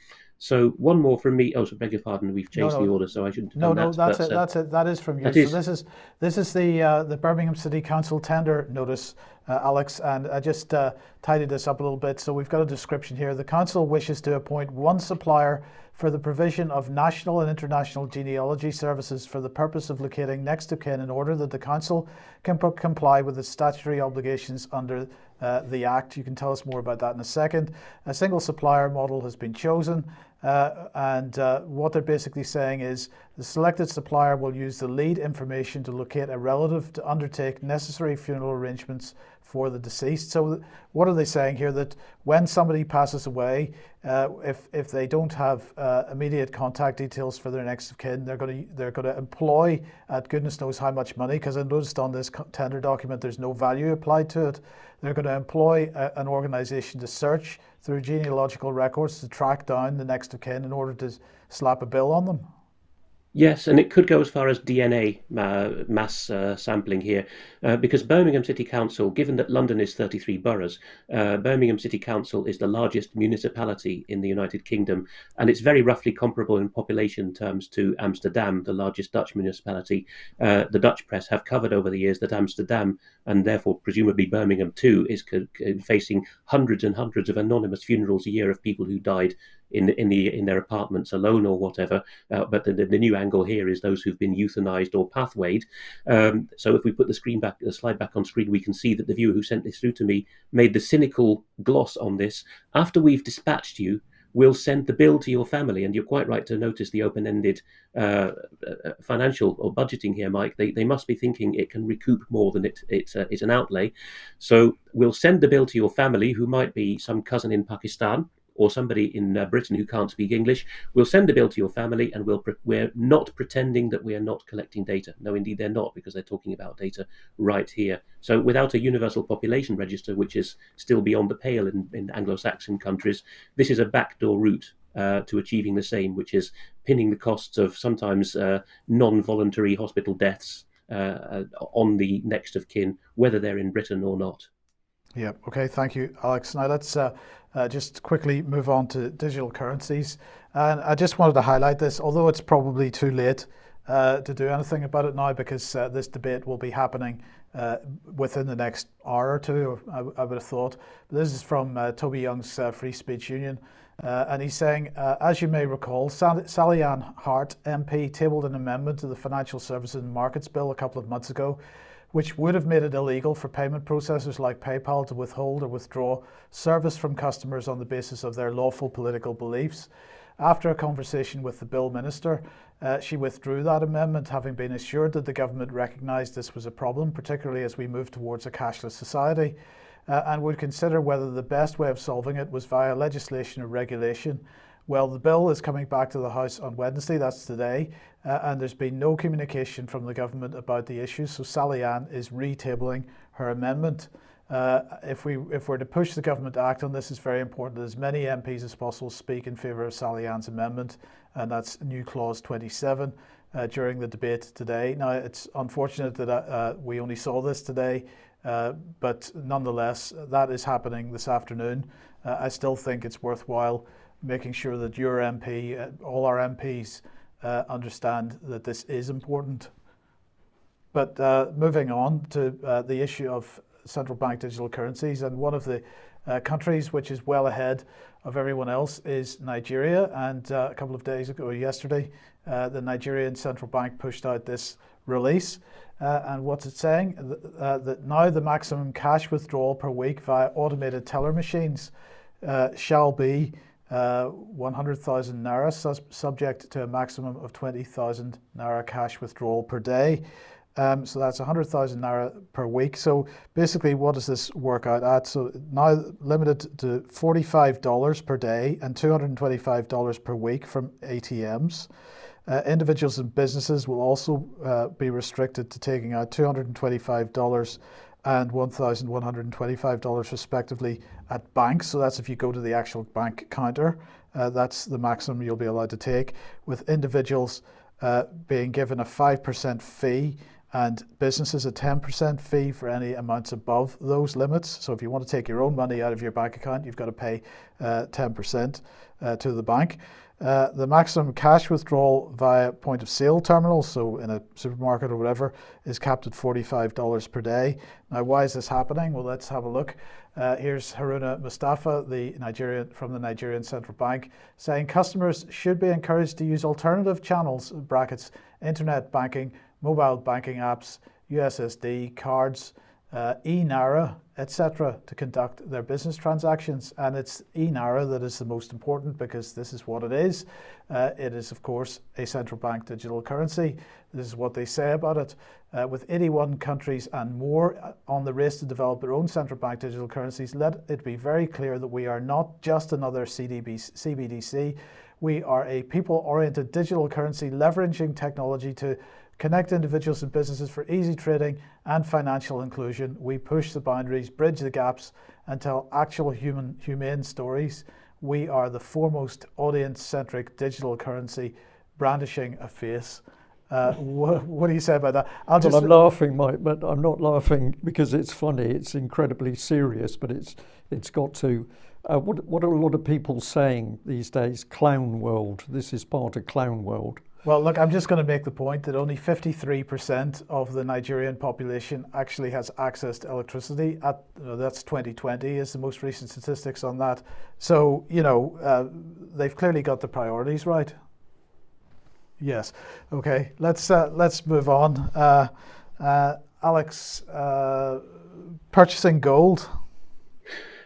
So one more from me. Oh, so beg your pardon, we've changed the order, so I shouldn't have done that. That's it. That is from you. So this is the Birmingham City Council tender notice, Alex, and I just tidied this up a little bit. So we've got a description here. The council wishes to appoint one supplier for the provision of national and international genealogy services for the purpose of locating next of kin in order that the council can comply with its statutory obligations under the Act. You can tell us more about that in a second. A single supplier model has been chosen, and what they're basically saying is the selected supplier will use the lead information to locate a relative to undertake necessary funeral arrangements for the deceased. So what are they saying here? That when somebody passes away, if they don't have immediate contact details for their next of kin, they're going to employ at goodness knows how much money, because I noticed on this tender document there's no value applied to it. They're going to employ an organisation to search through genealogical records to track down the next of kin in order to slap a bill on them. Yes, and it could go as far as DNA mass sampling here, because Birmingham City Council, given that London is 33 boroughs, Birmingham City Council is the largest municipality in the United Kingdom, and it's very roughly comparable in population terms to Amsterdam, the largest Dutch municipality. The Dutch press have covered over the years that Amsterdam, and therefore presumably Birmingham too, is facing hundreds and hundreds of anonymous funerals a year of people who died in their apartments alone or whatever. But the new angle here is those who've been euthanized or pathwayed. So if we put the slide back on screen, we can see that the viewer who sent this through to me made the cynical gloss on this. After we've dispatched you, we'll send the bill to your family. And you're quite right to notice the open-ended financial or budgeting here, Mike. They must be thinking it can recoup more than it's an outlay. So we'll send the bill to your family, who might be some cousin in Pakistan or somebody in Britain who can't speak English. We'll send the bill to your family, and we're not pretending that we are not collecting data. No, indeed they're not, because they're talking about data right here. So without a universal population register, which is still beyond the pale in Anglo-Saxon countries, this is a backdoor route to achieving the same, which is pinning the costs of sometimes non-voluntary hospital deaths on the next of kin, whether they're in Britain or not. Yeah, okay, thank you, Alex. Now let's just quickly move on to digital currencies. And I just wanted to highlight this, although it's probably too late to do anything about it now, because this debate will be happening within the next hour or two, I would have thought. But this is from Toby Young's Free Speech Union. And he's saying, as you may recall, Sally Ann Hart, MP, tabled an amendment to the Financial Services and Markets Bill a couple of months ago, which would have made it illegal for payment processors like PayPal to withhold or withdraw service from customers on the basis of their lawful political beliefs. After a conversation with the Bill Minister, she withdrew that amendment, having been assured that the government recognised this was a problem, particularly as we move towards a cashless society, and would consider whether the best way of solving it was via legislation or regulation. Well, the bill is coming back to the House on Wednesday, that's today, and there's been no communication from the government about the issue, so Sally Ann is retabling her amendment. If we're to push the government to act on this, it's very important that as many MPs as possible speak in favour of Sally Ann's amendment, and that's new clause 27 during the debate today. Now, it's unfortunate that we only saw this today, but nonetheless, that is happening this afternoon. I still think it's worthwhile making sure that your MP, all our MPs, understand that this is important. But moving on to the issue of central bank digital currencies, and one of the countries which is well ahead of everyone else is Nigeria. And a couple of days ago, yesterday, the Nigerian central bank pushed out this release. And what's it saying? That now the maximum cash withdrawal per week via automated teller machines shall be 100,000 naira, subject to a maximum of 20,000 naira cash withdrawal per day. So that's 100,000 naira per week. So basically, what does this work out at? So now limited to $45 per day and $225 per week from ATMs. Individuals and businesses will also be restricted to taking out $225 and $1,125 respectively at banks. So that's if you go to the actual bank counter. That's the maximum you'll be allowed to take, with individuals being given a 5% fee and businesses a 10% fee for any amounts above those limits. So if you want to take your own money out of your bank account, you've got to pay 10% to the bank. The maximum cash withdrawal via point of sale terminals, so in a supermarket or whatever, is capped at $45 per day. Now, why is this happening? Well, let's have a look. Here's Haruna Mustafa, from the Nigerian Central Bank, saying customers should be encouraged to use alternative channels, brackets, internet banking, mobile banking apps, USSD, cards, e-Naira, etc., to conduct their business transactions. And it's e-Naira that is the most important, because this is what it is. It is, of course, a central bank digital currency. This is what they say about it. With 81 countries and more on the race to develop their own central bank digital currencies, let it be very clear that we are not just another CBDC. We are a people-oriented digital currency leveraging technology to connect individuals and businesses for easy trading and financial inclusion. We push the boundaries, bridge the gaps, and tell actual humane stories. We are the foremost audience-centric digital currency, brandishing a face. What do you say about that? Well, I'm laughing, Mike, but I'm not laughing because it's funny. It's incredibly serious, but it's got to. What are a lot of people saying these days? Clown world. This is part of clown world. Well, look, I'm just going to make the point that only 53% of the Nigerian population actually has access to electricity. That's 2020 is the most recent statistics on that. So, they've clearly got the priorities right. Yes. Okay. Let's move on. Alex, purchasing gold.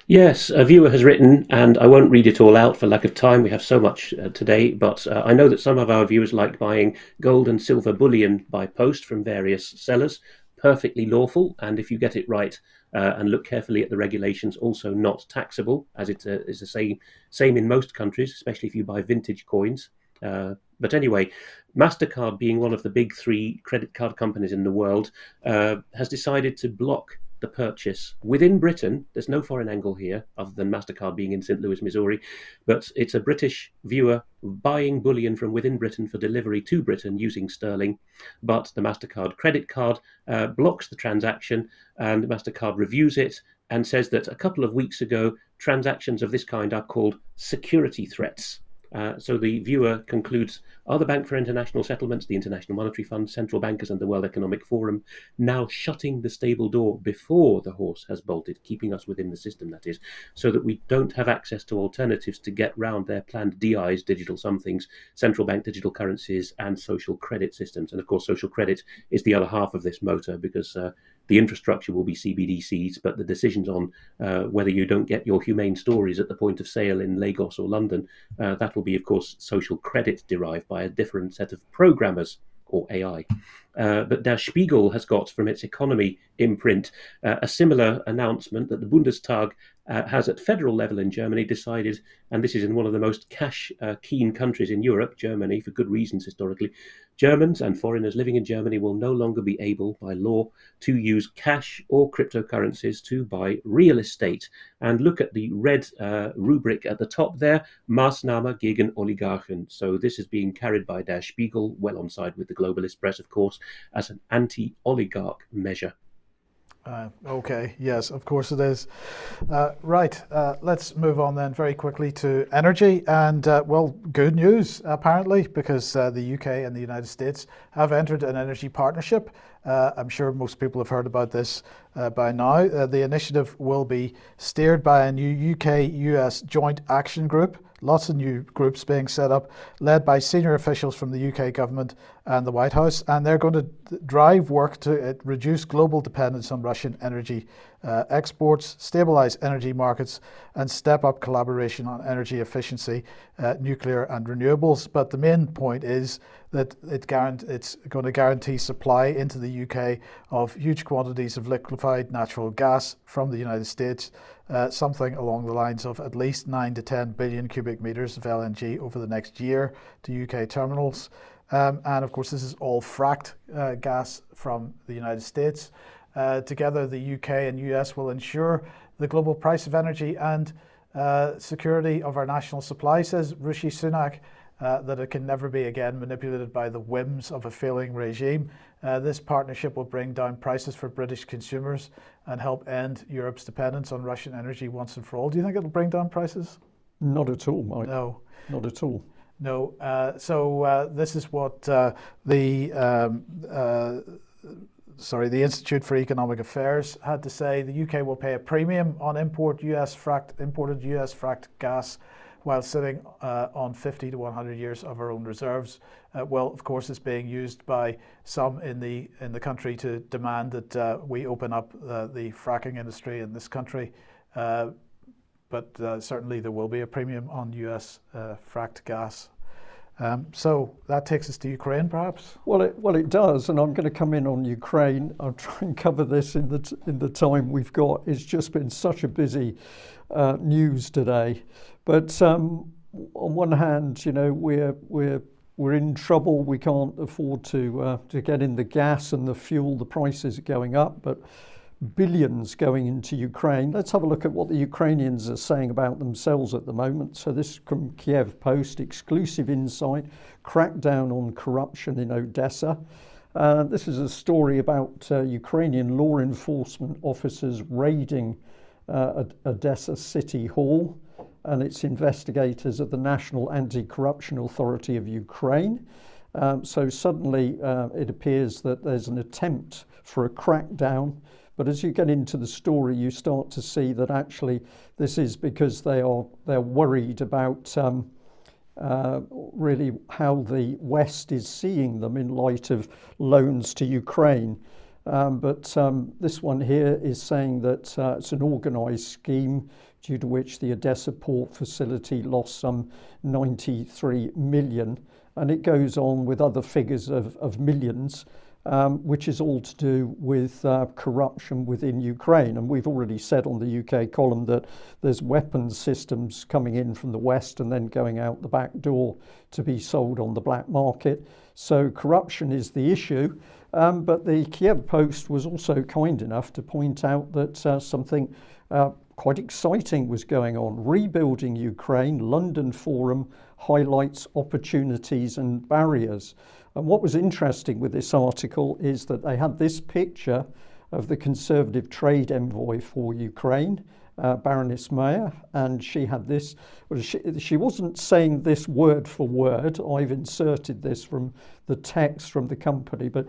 Yes, a viewer has written, and I won't read it all out for lack of time. We have so much today, but I know that some of our viewers like buying gold and silver bullion by post from various sellers. Perfectly lawful, and if you get it right and look carefully at the regulations, also not taxable, as it is the same in most countries, especially if you buy vintage coins. But anyway, MasterCard, being one of the big three credit card companies in the world, has decided to block the purchase within Britain. There's no foreign angle here other than MasterCard being in St. Louis, Missouri, but it's a British viewer buying bullion from within Britain for delivery to Britain using sterling. But the MasterCard credit card blocks the transaction, and MasterCard reviews it and says that a couple of weeks ago, transactions of this kind are called security threats. So the viewer concludes, are the Bank for International Settlements, the International Monetary Fund, central bankers and the World Economic Forum now shutting the stable door before the horse has bolted, keeping us within the system, that is, so that we don't have access to alternatives to get round their planned DIs, digital somethings, central bank digital currencies and social credit systems. And of course, social credit is the other half of this motor, because the infrastructure will be CBDCs, but the decisions on whether you don't get your humane stories at the point of sale in Lagos or London, that will be, of course, social credit derived by a different set of programmers or AI. But Der Spiegel has got from its economy imprint a similar announcement that the Bundestag has at federal level in Germany decided, and this is in one of the most cash-keen countries in Europe, Germany, for good reasons historically, Germans and foreigners living in Germany will no longer be able, by law, to use cash or cryptocurrencies to buy real estate. And look at the red rubric at the top there, Maßnahme gegen Oligarchen. So this is being carried by Der Spiegel, well on side with the globalist press, of course, as an anti-oligarch measure. Okay, yes, of course it is. Right, let's move on then very quickly to energy. And well, good news apparently, because the UK and the United States have entered an energy partnership. I'm sure most people have heard about this by now. The initiative will be steered by a new UK-US joint action group. Lots of new groups being set up, led by senior officials from the UK government and the White House, and they're going to drive work to reduce global dependence on Russian energy exports, stabilize energy markets, and step up collaboration on energy efficiency, nuclear and renewables. But the main point is that it's going to guarantee supply into the UK of huge quantities of liquefied natural gas from the United States, something along the lines of at least 9 to 10 billion cubic meters of LNG over the next year to UK terminals. And of course, this is all fracked gas from the United States. Together, the UK and US will ensure the global price of energy and security of our national supply, says Rishi Sunak, that it can never be again manipulated by the whims of a failing regime. This partnership will bring down prices for British consumers and help end Europe's dependence on Russian energy once and for all. Do you think it'll bring down prices? Not at all, Mike. No. Not at all. No. So this is what the Institute for Economic Affairs had to say. The UK will pay a premium on imported US fracked gas while sitting on 50 to 100 years of our own reserves. Well, of course, it's being used by some in the country to demand that we open up the fracking industry in this country. But certainly there will be a premium on US fracked gas. So that takes us to Ukraine, perhaps. Well, it does, and I'm going to come in on Ukraine. I'll try and cover this in the time we've got. It's just been such a busy news today. But on one hand, you know, we're in trouble. We can't afford to get in the gas and the fuel. The prices are going up, but billions going into Ukraine. Let's have a look at what the Ukrainians are saying about themselves at the moment. So this from Kiev Post, exclusive insight, crackdown on corruption in Odessa. This is a story about Ukrainian law enforcement officers raiding Odessa City Hall and its investigators at the National Anti-Corruption Authority of Ukraine. So suddenly it appears that there's an attempt for a crackdown. But as you get into the story, you start to see that actually this is because they're worried about really how the West is seeing them in light of loans to Ukraine. But this one here is saying that it's an organised scheme due to which the Odessa port facility lost some 93 million. And it goes on with other figures of millions. Which is all to do with corruption within Ukraine. And we've already said on the UK column that there's weapons systems coming in from the West and then going out the back door to be sold on the black market. So corruption is the issue. But the Kiev Post was also kind enough to point out that something quite exciting was going on. Rebuilding Ukraine, London Forum highlights opportunities and barriers. And what was interesting with this article is that they had this picture of the Conservative trade envoy for Ukraine, Baroness Mayer, and she had this. Well, she wasn't saying this word for word. I've inserted this from the text from the company, but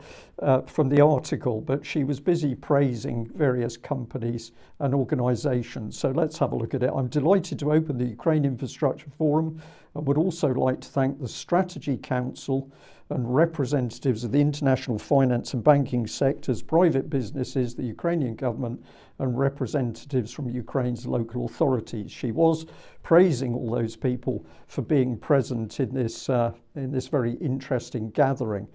from the article. But she was busy praising various companies and organisations. So let's have a look at it. I'm delighted to open the Ukraine Infrastructure Forum, and would also like to thank the Strategy Council and representatives of the international finance and banking sectors, private businesses, the Ukrainian government, and representatives from Ukraine's local authorities. She was praising all those people for being present in this very interesting gathering.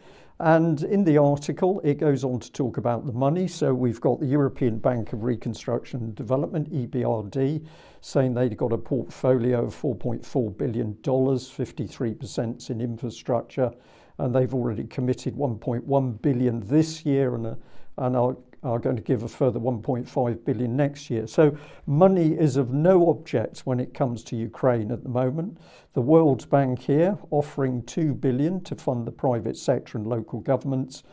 And in the article, it goes on to talk about the money. So we've got the European Bank of Reconstruction and Development, EBRD, saying they'd got a portfolio of $4.4 billion, 53% in infrastructure, and they've already committed 1.1 billion this year and are going to give a further 1.5 billion next year. So money is of no object when it comes to Ukraine at the moment. The World Bank here offering 2 billion to fund the private sector and local governments.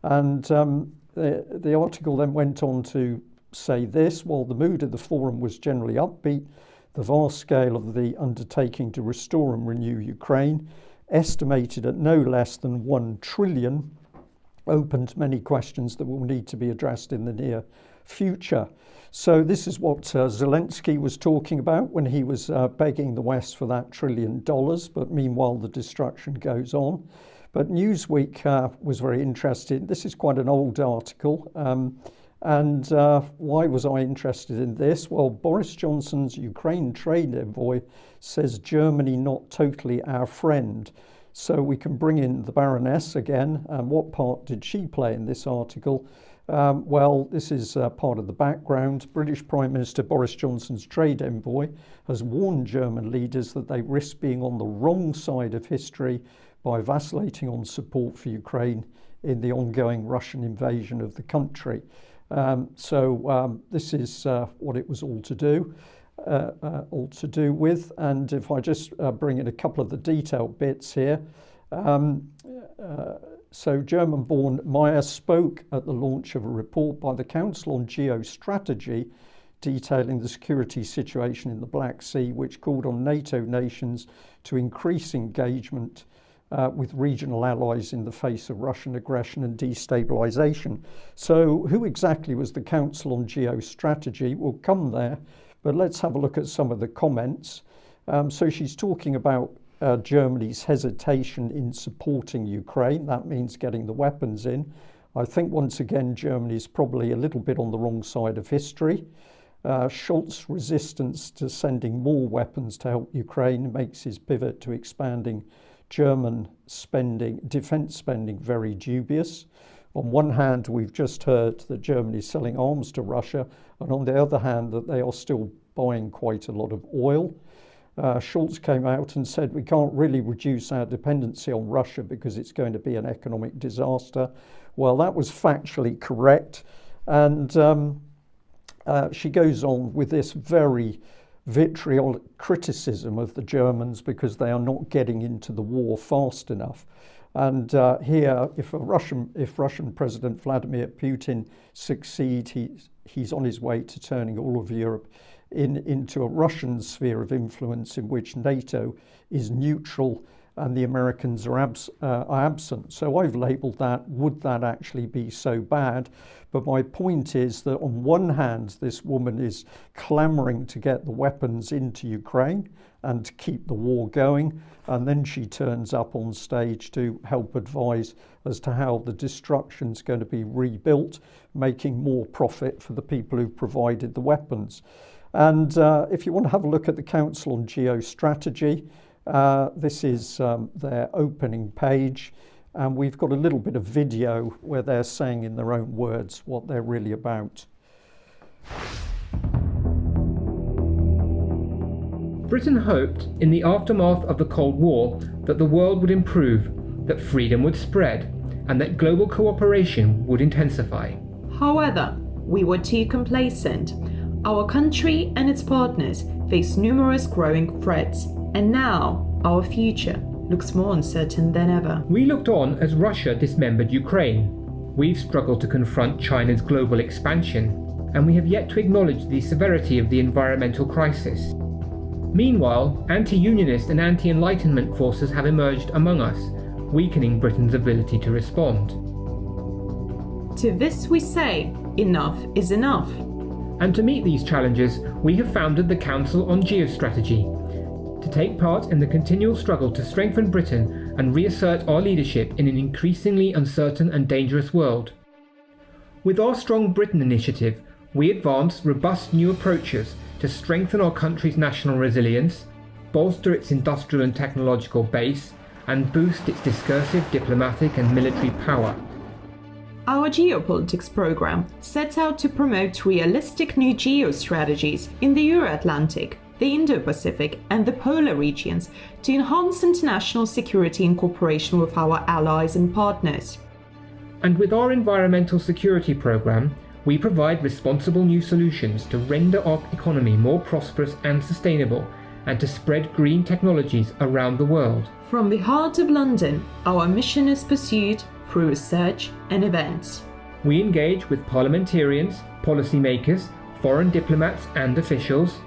And the article then went on to say this: while the mood of the forum was generally upbeat, the vast scale of the undertaking to restore and renew Ukraine, estimated at no less than 1 trillion, opened many questions that will need to be addressed in the near future. So this is what Zelensky was talking about when he was begging the West for that $1 trillion, but meanwhile the destruction goes on. But Newsweek was very interested. This is quite an old article. And why was I interested in this? Well, Boris Johnson's Ukraine trade envoy says Germany not totally our friend. So we can bring in the Baroness again. And what part did she play in this article? Well, this is part of the background. British Prime Minister Boris Johnson's trade envoy has warned German leaders that they risk being on the wrong side of history by vacillating on support for Ukraine in the ongoing Russian invasion of the country. This is what it was all to do with. And if I just bring in a couple of the detailed bits here. So German-born Meyer spoke at the launch of a report by the Council on Geostrategy detailing the security situation in the Black Sea, which called on NATO nations to increase engagement with regional allies in the face of Russian aggression and destabilisation. So who exactly was the Council on Geostrategy? We'll come there, but let's have a look at some of the comments. So she's talking about Germany's hesitation in supporting Ukraine. That means getting the weapons in. I think once again Germany is probably a little bit on the wrong side of history. Scholz's resistance to sending more weapons to help Ukraine makes his pivot to expanding German defence spending very dubious. On one hand, we've just heard that Germany is selling arms to Russia, and on the other hand, that they are still buying quite a lot of oil. Scholz came out and said we can't really reduce our dependency on Russia because it's going to be an economic disaster. Well, that was factually correct. And she goes on with this very vitriolic criticism of the Germans because they are not getting into the war fast enough. And here, if Russian President Vladimir Putin succeeds, he's on his way to turning all of Europe into a Russian sphere of influence in which NATO is neutral and the Americans are absent. So I've labelled that, would that actually be so bad? But my point is that on one hand, this woman is clamouring to get the weapons into Ukraine and to keep the war going. And then she turns up on stage to help advise as to how the destruction's going to be rebuilt, making more profit for the people who provided the weapons. And if you want to have a look at the Council on Geostrategy, this is their opening page. And we've got a little bit of video where they're saying in their own words what they're really about. Britain hoped, in the aftermath of the Cold War, that the world would improve, that freedom would spread, and that global cooperation would intensify. However, we were too complacent. Our country and its partners face numerous growing threats, and now our future looks more uncertain than ever. We looked on as Russia dismembered Ukraine. We've struggled to confront China's global expansion, and we have yet to acknowledge the severity of the environmental crisis. Meanwhile, anti-unionist and anti-enlightenment forces have emerged among us, weakening Britain's ability to respond. To this we say, enough is enough. And to meet these challenges, we have founded the Council on Geostrategy, to take part in the continual struggle to strengthen Britain and reassert our leadership in an increasingly uncertain and dangerous world. With our Strong Britain initiative, we advance robust new approaches to strengthen our country's national resilience, bolster its industrial and technological base, and boost its discursive, diplomatic and military power. Our geopolitics program sets out to promote realistic new geostrategies in the Euro-Atlantic, the Indo-Pacific and the polar regions to enhance international security in cooperation with our allies and partners. And with our environmental security program, we provide responsible new solutions to render our economy more prosperous and sustainable, and to spread green technologies around the world. From the heart of London, our mission is pursued through research and events. We engage with parliamentarians, policymakers, foreign diplomats and officials,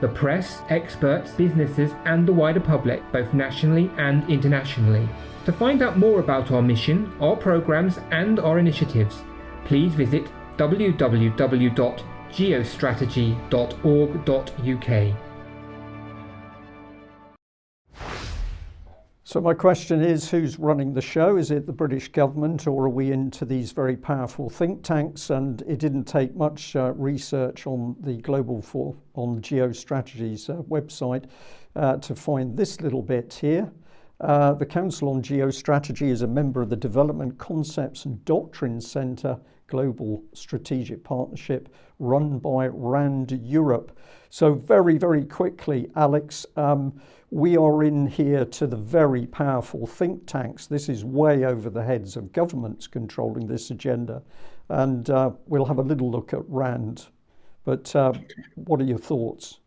the press, experts, businesses and the wider public, both nationally and internationally. To find out more about our mission, our programs and our initiatives, please visit www.geostrategy.org.uk. So my question is, who's running the show? Is it the British government, or are we into these very powerful think tanks? And it didn't take much research on the on Geostrategy's website to find this little bit here. The Council on Geostrategy is a member of the Development Concepts and Doctrines Centre Global Strategic Partnership run by RAND Europe. So very, very quickly, Alex, we are in here to the very powerful think tanks. This is way over the heads of governments controlling this agenda. And we'll have a little look at RAND. But what are your thoughts?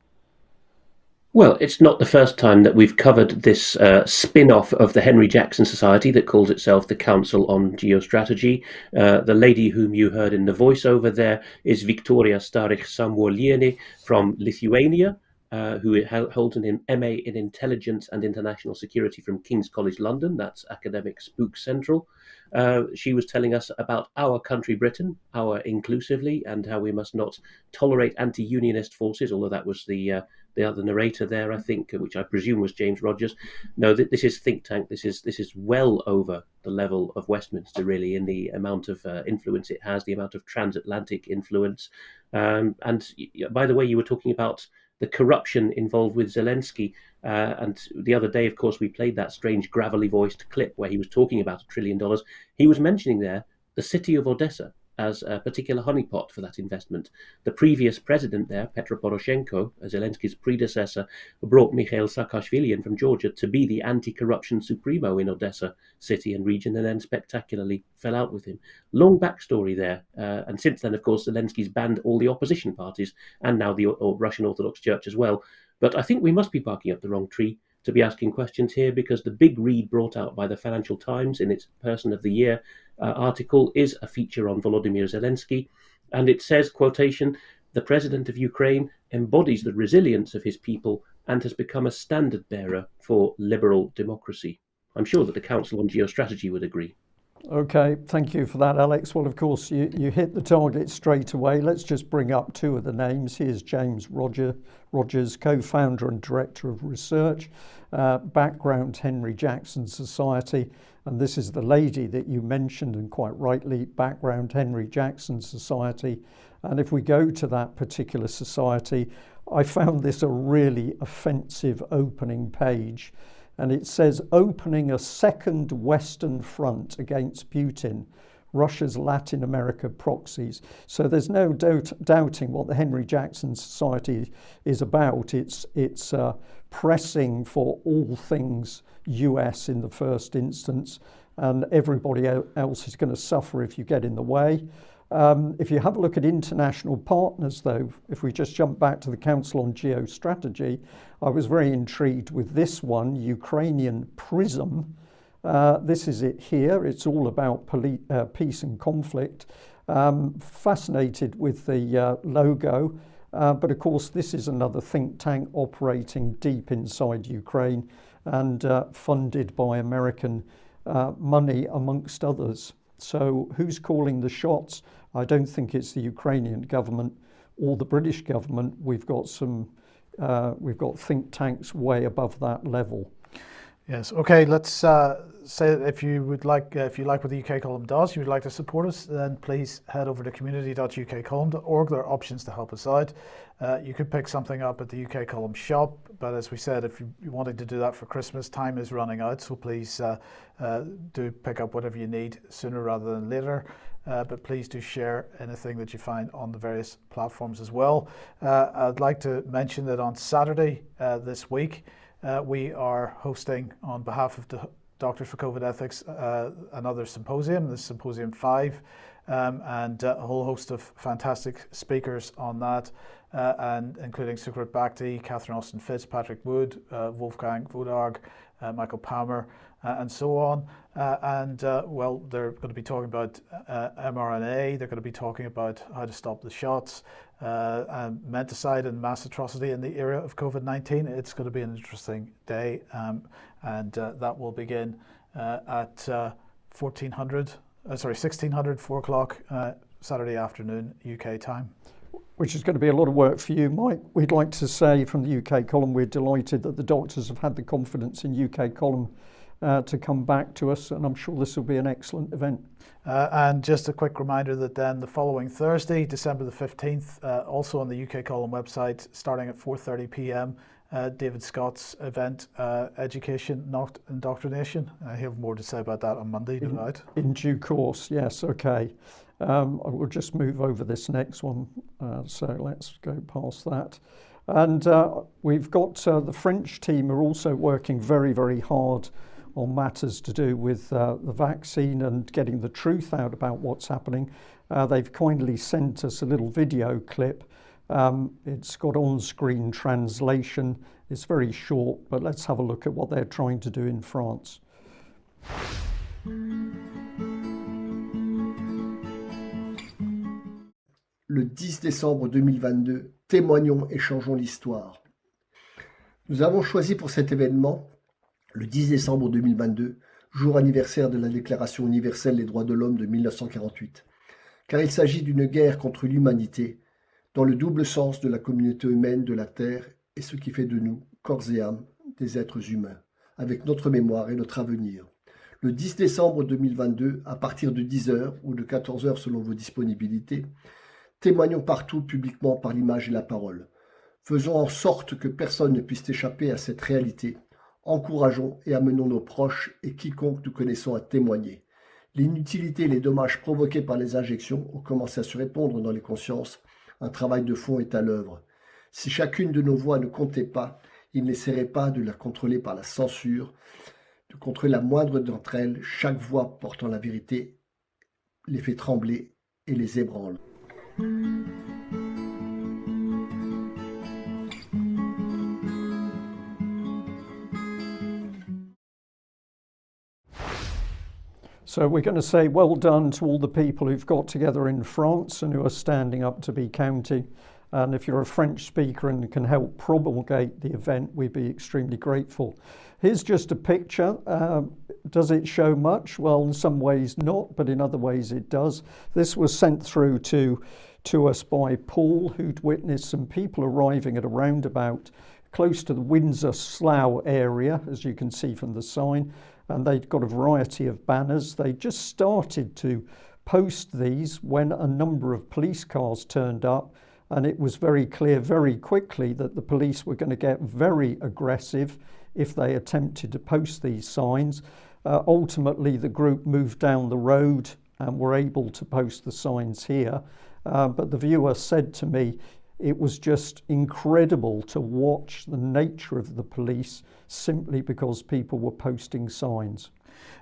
Well, it's not the first time that we've covered this spin-off of the Henry Jackson Society that calls itself the Council on Geostrategy. The lady whom you heard in the voiceover there is Victoria Starich-Samuoliene from Lithuania, who holds an MA in Intelligence and International Security from King's College London. That's academic spook central. She was telling us about our country, Britain, our inclusively, and how we must not tolerate anti-unionist forces, although that was the other narrator there, I think, which I presume was James Rogers. No, this is think tank. This is well over the level of Westminster, really, in the amount of influence it has, the amount of transatlantic influence. And by the way, you were talking about the corruption involved with Zelensky. And the other day, of course, we played that strange gravelly voiced clip where he was talking about $1 trillion. He was mentioning there the city of Odessa as a particular honeypot for that investment. The previous president there, Petro Poroshenko, Zelensky's predecessor, brought Mikhail Saakashvili in from Georgia to be the anti-corruption supremo in Odessa city and region, and then spectacularly fell out with him. Long backstory there. And since then, of course, Zelensky's banned all the opposition parties and now the Russian Orthodox Church as well. But I think we must be barking up the wrong tree to be asking questions here, because the big read brought out by the Financial Times in its Person of the Year article is a feature on Volodymyr Zelensky, and it says, quotation, "The president of Ukraine embodies the resilience of his people and has become a standard bearer for liberal democracy." I'm sure that the Council on Geostrategy would agree. Okay, thank you for that, Alex. Well, of course, you hit the target straight away. Let's just bring up two of the names. Here's James Rogers, co-founder and director of research, background Henry Jackson Society. And this is the lady that you mentioned, and quite rightly, background Henry Jackson Society. And if we go to that particular society, I found this a really offensive opening page. And it says, opening a second Western front against Putin, Russia's Latin America proxies. So there's no doubting what the Henry Jackson Society is about. It's pressing for all things US in the first instance, and everybody else is going to suffer if you get in the way. If you have a look at international partners, though, if we just jump back to the Council on Geostrategy, I was very intrigued with this one, Ukrainian PRISM. This is it here. It's all about peace and conflict. Fascinated with the logo, but of course this is another think tank operating deep inside Ukraine and funded by American money amongst others. So who's calling the shots? I don't think it's the Ukrainian government or the British government. We've got think tanks way above that level. Yes. Okay. Let's say if you like what the UK Column does, you would like to support us, then please head over to community.ukcolumn.org. There are options to help us out. You could pick something up at the UK Column shop, but as we said, if you wanted to do that for Christmas, time is running out. So please do pick up whatever you need sooner rather than later. But please do share anything that you find on the various platforms as well. I'd like to mention that on Saturday this week, we are hosting, on behalf of the Doctors for COVID Ethics, another symposium, this Symposium 5, and a whole host of fantastic speakers on that, and including Sukhrit Bhakti, Catherine Austin-Fitz, Patrick Wood, Wolfgang Wodarg, Michael Palmer, and so on. Well, they're going to be talking about mRNA, they're going to be talking about how to stop the shots, menticide and mass atrocity in the era of COVID-19. It's going to be an interesting day, and that will begin at 1600, 4 o'clock Saturday afternoon UK time. Which is going to be a lot of work for you, Mike. We'd like to say from the UK Column, we're delighted that the doctors have had the confidence in UK Column to come back to us, and I'm sure this will be an excellent event. And just a quick reminder that then the following Thursday, December the 15th, also on the UK Column website, starting at 4:30 p.m, David Scott's event, Education, Not Indoctrination. He'll have more to say about that on Monday, no doubt. In due course, yes, okay. I will just move over this next one, so let's go past that. And we've got the French team are also working very, very hard on matters to do with the vaccine and getting the truth out about what's happening. They've kindly sent us a little video clip. It's got on-screen translation. It's very short, but let's have a look at what they're trying to do in France. Le 10 décembre 2022, témoignons et changeons l'histoire. Nous avons choisi pour cet événement, le 10 décembre 2022, jour anniversaire de la Déclaration universelle des droits de l'homme de 1948, car il s'agit d'une guerre contre l'humanité, dans le double sens de la communauté humaine de la Terre et ce qui fait de nous, corps et âme, des êtres humains, avec notre mémoire et notre avenir. Le 10 décembre 2022, à partir de 10h ou de 14h selon vos disponibilités, témoignons partout publiquement par l'image et la parole. Faisons en sorte que personne ne puisse échapper à cette réalité. Encourageons et amenons nos proches et quiconque nous connaissons à témoigner. L'inutilité et les dommages provoqués par les injections ont commencé à se répandre dans les consciences. Un travail de fond est à l'œuvre. Si chacune de nos voix ne comptait pas, il n'essaierait pas de la contrôler par la censure, de contrôler la moindre d'entre elles. Chaque voix portant la vérité les fait trembler et les ébranle. So we're going to say well done to all the people who've got together in France and who are standing up to be counted. And if you're a French speaker and can help promulgate the event, we'd be extremely grateful. Here's just a picture. Does it show much? Well, in some ways not, but in other ways it does. This was sent through to us by Paul, who'd witnessed some people arriving at a roundabout close to the Windsor Slough area, as you can see from the sign, and they'd got a variety of banners. They just started to post these when a number of police cars turned up, and it was very clear very quickly that the police were going to get very aggressive if they attempted to post these signs. Ultimately, the group moved down the road and were able to post the signs here. But the viewer said to me, it was just incredible to watch the nature of the police simply because people were posting signs.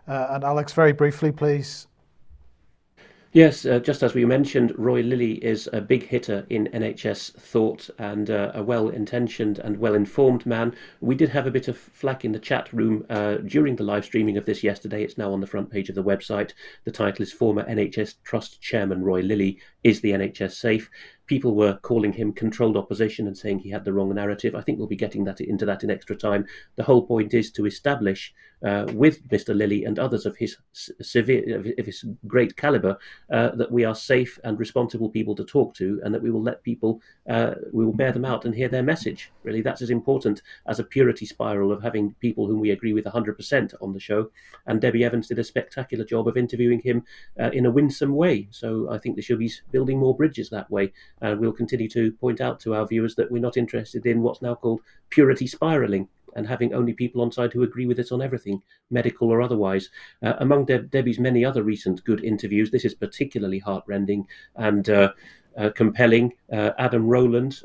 And Alex, very briefly, please. Yes, just as we mentioned, Roy Lilly is a big hitter in NHS thought and a well-intentioned and well-informed man. We did have a bit of flack in the chat room during the live streaming of this yesterday. It's now on the front page of the website. The title is Former NHS Trust Chairman Roy Lilly, Is the NHS Safe? People were calling him controlled opposition and saying he had the wrong narrative. I think we'll be getting into that in extra time. The whole point is to establish with Mr. Lilly and others of his great calibre that we are safe and responsible people to talk to, and that we will let people, we will bear them out and hear their message. Really, that's as important as a purity spiral of having people whom we agree with 100% on the show. And Debbie Evans did a spectacular job of interviewing him in a winsome way. So I think they should be building more bridges that way. And we'll continue to point out to our viewers that we're not interested in what's now called purity spiraling and having only people on side who agree with us on everything, medical or otherwise. Among Debbie's many other recent good interviews, this is particularly heartrending and compelling. Adam Rowland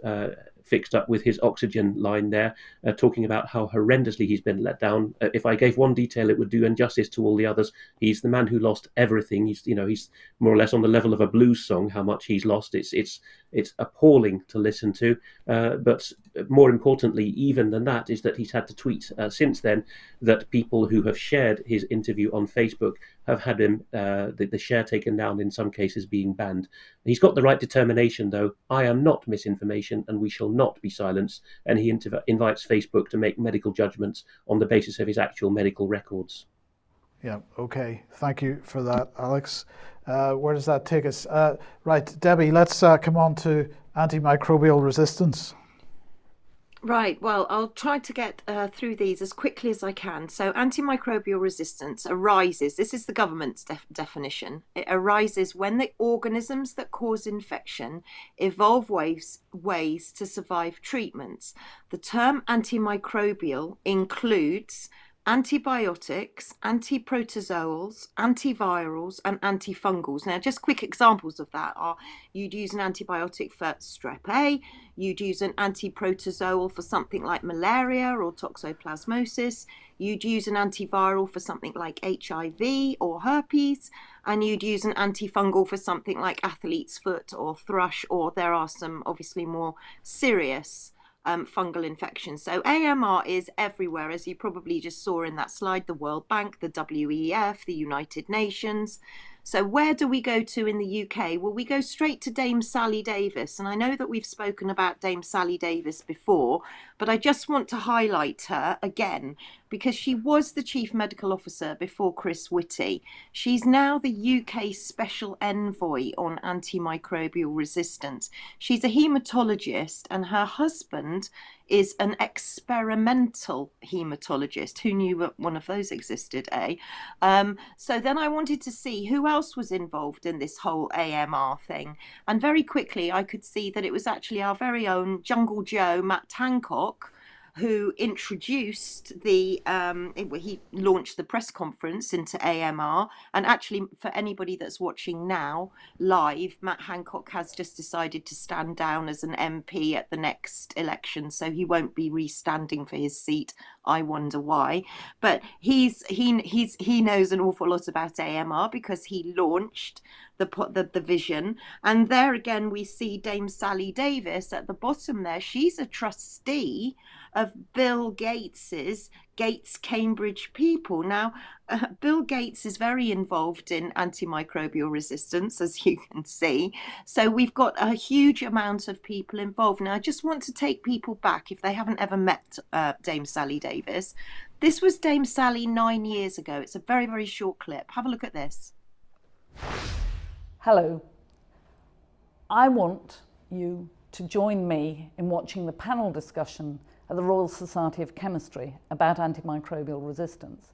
fixed up with his oxygen line there, talking about how horrendously he's been let down. If I gave one detail, it would do injustice to all the others. He's the man who lost everything. He's more or less on the level of a blues song, how much he's lost. It's appalling to listen to. But more importantly, even than that, is that he's had to tweet since then that people who have shared his interview on Facebook have had him the share taken down, in some cases being banned. He's got the right determination, though. I am not misinformation, and we shall not be silenced. And he invites Facebook to make medical judgments on the basis of his actual medical records. Yeah, okay. Thank you for that, Alex. Where does that take us? Right, Debbie, let's come on to antimicrobial resistance. Right, well, I'll try to get through these as quickly as I can. So antimicrobial resistance arises, this is the government's definition, it arises when the organisms that cause infection evolve ways to survive treatments. The term antimicrobial includes antibiotics, antiprotozoals, antivirals, and antifungals. Now, just quick examples of that are you'd use an antibiotic for strep A, you'd use an antiprotozoal for something like malaria or toxoplasmosis, you'd use an antiviral for something like HIV or herpes, and you'd use an antifungal for something like athlete's foot or thrush, or there are some obviously more serious fungal infections. So AMR is everywhere, as you probably just saw in that slide, the World Bank, the WEF, the United Nations. So where do we go to in the UK? Well, we go straight to Dame Sally Davis. And I know that we've spoken about Dame Sally Davis before, but I just want to highlight her again because she was the Chief Medical Officer before Chris Whitty. She's now the UK Special Envoy on antimicrobial resistance. She's a haematologist and her husband is an experimental haematologist. Who knew that one of those existed, eh? So then I wanted to see who else was involved in this whole AMR thing. And very quickly I could see that it was actually our very own Jungle Joe, Matt Hancock, who introduced he launched the press conference into AMR. And actually, for anybody that's watching now live, Matt Hancock has just decided to stand down as an MP at the next election, so he won't be re-standing for his seat. I wonder why, but he knows an awful lot about AMR because he launched the vision. And there again we see Dame Sally Davis at the bottom there. She's a trustee of Bill Gates's Gates Cambridge People. Now Bill Gates is very involved in antimicrobial resistance, as you can see, so we've got a huge amount of people involved. Now I just want to take people back, if they haven't ever met Dame Sally Davis. This was Dame Sally 9 years ago. It's a very, very short clip. Have a look at this. Hello. I want you to join me in watching the panel discussion at the Royal Society of Chemistry about antimicrobial resistance.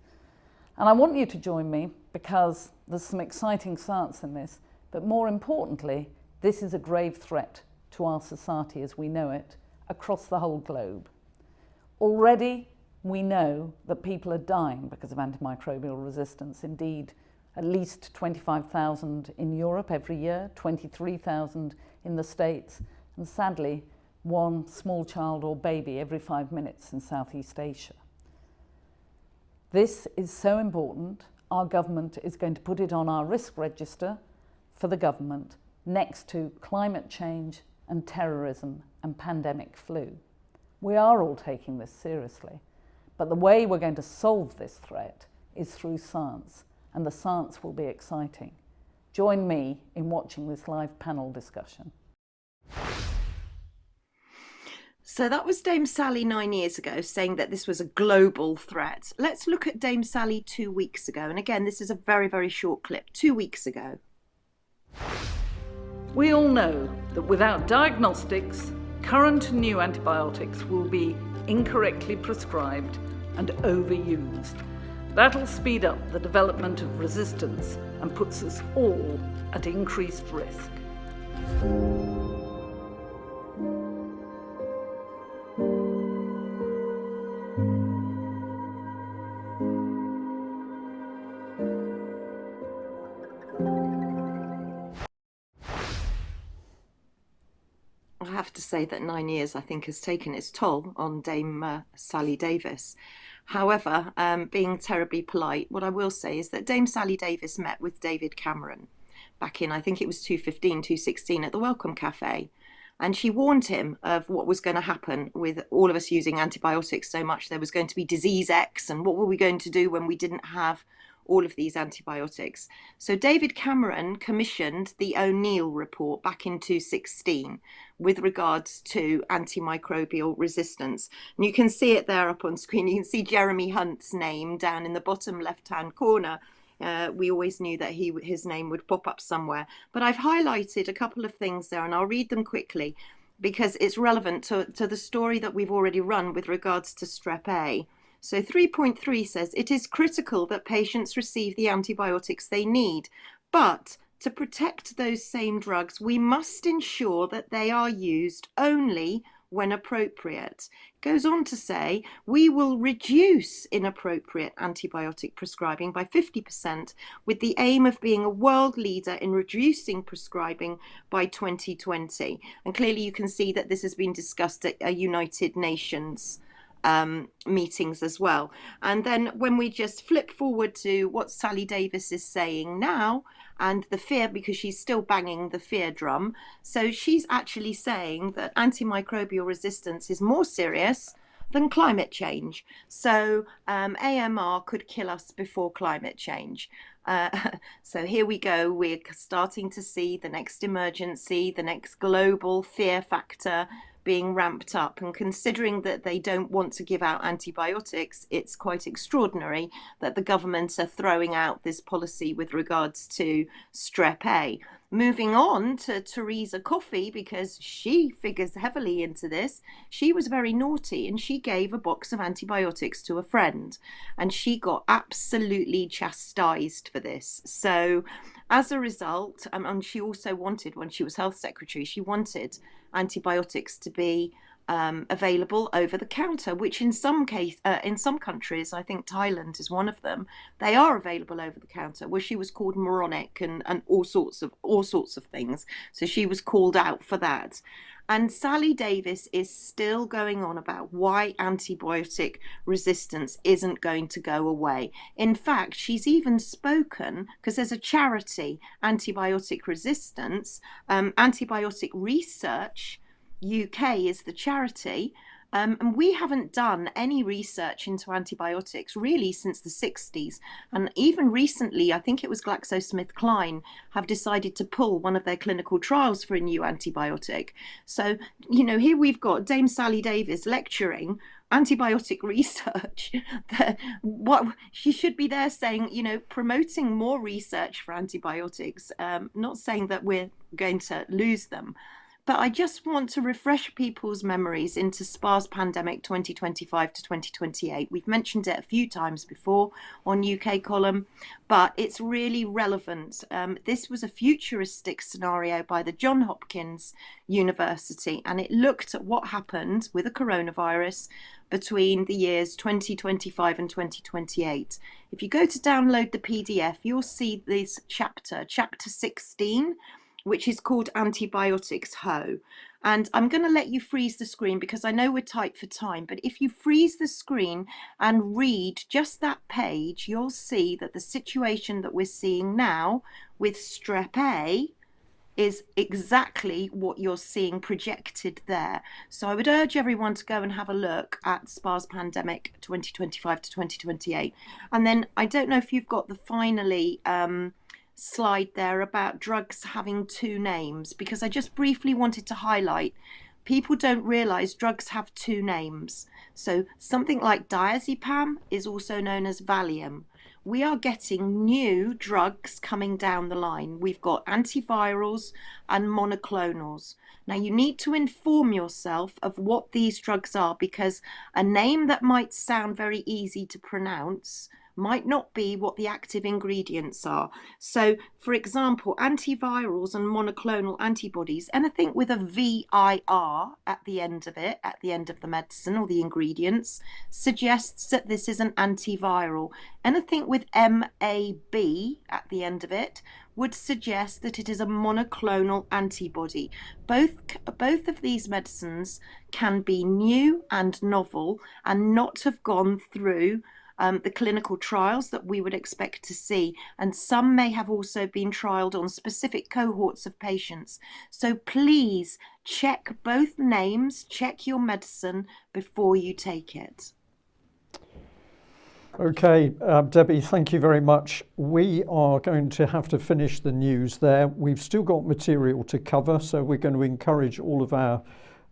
And I want you to join me because there's some exciting science in this, but more importantly, this is a grave threat to our society as we know it across the whole globe. Already, we know that people are dying because of antimicrobial resistance. Indeed, at least 25,000 in Europe every year, 23,000 in the States, and sadly, one small child or baby every 5 minutes in Southeast Asia. This is so important, our government is going to put it on our risk register for the government next to climate change and terrorism and pandemic flu. We are all taking this seriously, but the way we're going to solve this threat is through science, and the science will be exciting. Join me in watching this live panel discussion. So that was Dame Sally 9 years ago saying that this was a global threat. Let's look at Dame Sally 2 weeks ago. And again, this is a very, very short clip. 2 weeks ago. We all know that without diagnostics, current and new antibiotics will be incorrectly prescribed and overused. That'll speed up the development of resistance and puts us all at increased risk. I have to say that 9 years, I think, has taken its toll on Dame Sally Davis. However, being terribly polite, what I will say is that Dame Sally Davis met with David Cameron back in, I think it was 2015, 2016 at the Welcome Cafe. And she warned him of what was going to happen with all of us using antibiotics so much. There was going to be disease X, and what were we going to do when we didn't have all of these antibiotics? So David Cameron commissioned the O'Neill report back in 2016 with regards to antimicrobial resistance. And you can see it there up on screen. You can see Jeremy Hunt's name down in the bottom left-hand corner. We always knew that his name would pop up somewhere. But I've highlighted a couple of things there, and I'll read them quickly because it's relevant to the story that we've already run with regards to Strep A. So 3.3 says, it is critical that patients receive the antibiotics they need, but to protect those same drugs, we must ensure that they are used only when appropriate. It goes on to say, we will reduce inappropriate antibiotic prescribing by 50% with the aim of being a world leader in reducing prescribing by 2020. And clearly you can see that this has been discussed at a United Nations meetings as well. And then when we just flip forward to what Sally Davis is saying now, and the fear, because she's still banging the fear drum, so she's actually saying that antimicrobial resistance is more serious than climate change. So AMR could kill us before climate change. So here we go, we're starting to see the next emergency, the next global fear factor being ramped up, and considering that they don't want to give out antibiotics, it's quite extraordinary that the government are throwing out this policy with regards to Strep A. Moving on to Theresa Coffey, because she figures heavily into this. She was very naughty and she gave a box of antibiotics to a friend, and she got absolutely chastised for this. So as a result, and she also wanted, when she was health secretary, she wanted antibiotics to be available over the counter, which in some countries, I think Thailand is one of them, they are available over the counter, where she was called moronic and all sorts of things. So she was called out for that. And Sally Davis is still going on about why antibiotic resistance isn't going to go away. In fact, she's even spoken, because there's a charity, Antibiotic Resistance, Antibiotic Research UK is the charity, and we haven't done any research into antibiotics really since the 60s. And even recently, I think it was GlaxoSmithKline have decided to pull one of their clinical trials for a new antibiotic. So, you know, here we've got Dame Sally Davis lecturing antibiotic research. What she should be there saying, you know, promoting more research for antibiotics, not saying that we're going to lose them. But I just want to refresh people's memories into SPA's pandemic 2025 to 2028. We've mentioned it a few times before on UK Column, but it's really relevant. This was a futuristic scenario by the Johns Hopkins University, and it looked at what happened with a coronavirus between the years 2025 and 2028. If you go to download the PDF, you'll see this chapter 16, which is called Antibiotics Ho. And I'm going to let you freeze the screen because I know we're tight for time, but if you freeze the screen and read just that page, you'll see that the situation that we're seeing now with strep A is exactly what you're seeing projected there. So I would urge everyone to go and have a look at SPA's pandemic 2025 to 2028. And then I don't know if you've got the finally slide there about drugs having two names, because I just briefly wanted to highlight people don't realize drugs have two names. So something like diazepam is also known as Valium. We are getting new drugs coming down the line. We've got antivirals and monoclonals. Now you need to inform yourself of what these drugs are, because a name that might sound very easy to pronounce might not be what the active ingredients are. So, for example, antivirals and monoclonal antibodies, anything with a VIR at the end of it, at the end of the medicine or the ingredients, suggests that this is an antiviral. Anything with MAB at the end of it would suggest that it is a monoclonal antibody. Both of these medicines can be new and novel and not have gone through the clinical trials that we would expect to see, and some may have also been trialed on specific cohorts of patients. So please check both names, check your medicine before you take it. Okay, Debbie, thank you very much. We are going to have to finish the news there. We've still got material to cover, so we're going to encourage all of our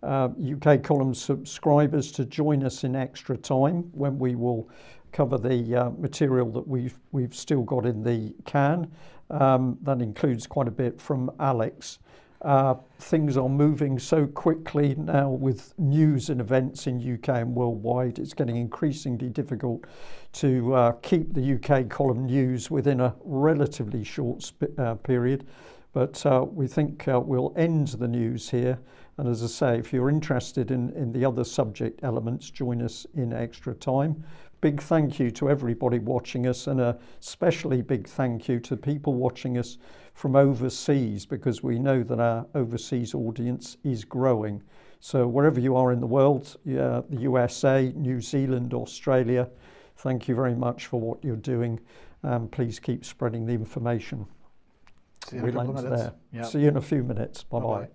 UK Column subscribers to join us in extra time when we will cover the material that we've still got in the can. That includes quite a bit from Alex. Things are moving so quickly now with news and events in UK and worldwide. It's getting increasingly difficult to keep the UK Column news within a relatively short period. But we think we'll end the news here. And as I say, if you're interested in the other subject elements, join us in extra time. Big thank you to everybody watching us, and a especially big thank you to people watching us from overseas, because we know that our overseas audience is growing. So wherever you are in the world, the USA, New Zealand, Australia, thank you very much for what you're doing. Please keep spreading the information. See you in a couple of minutes. See you in a few minutes. Bye-bye.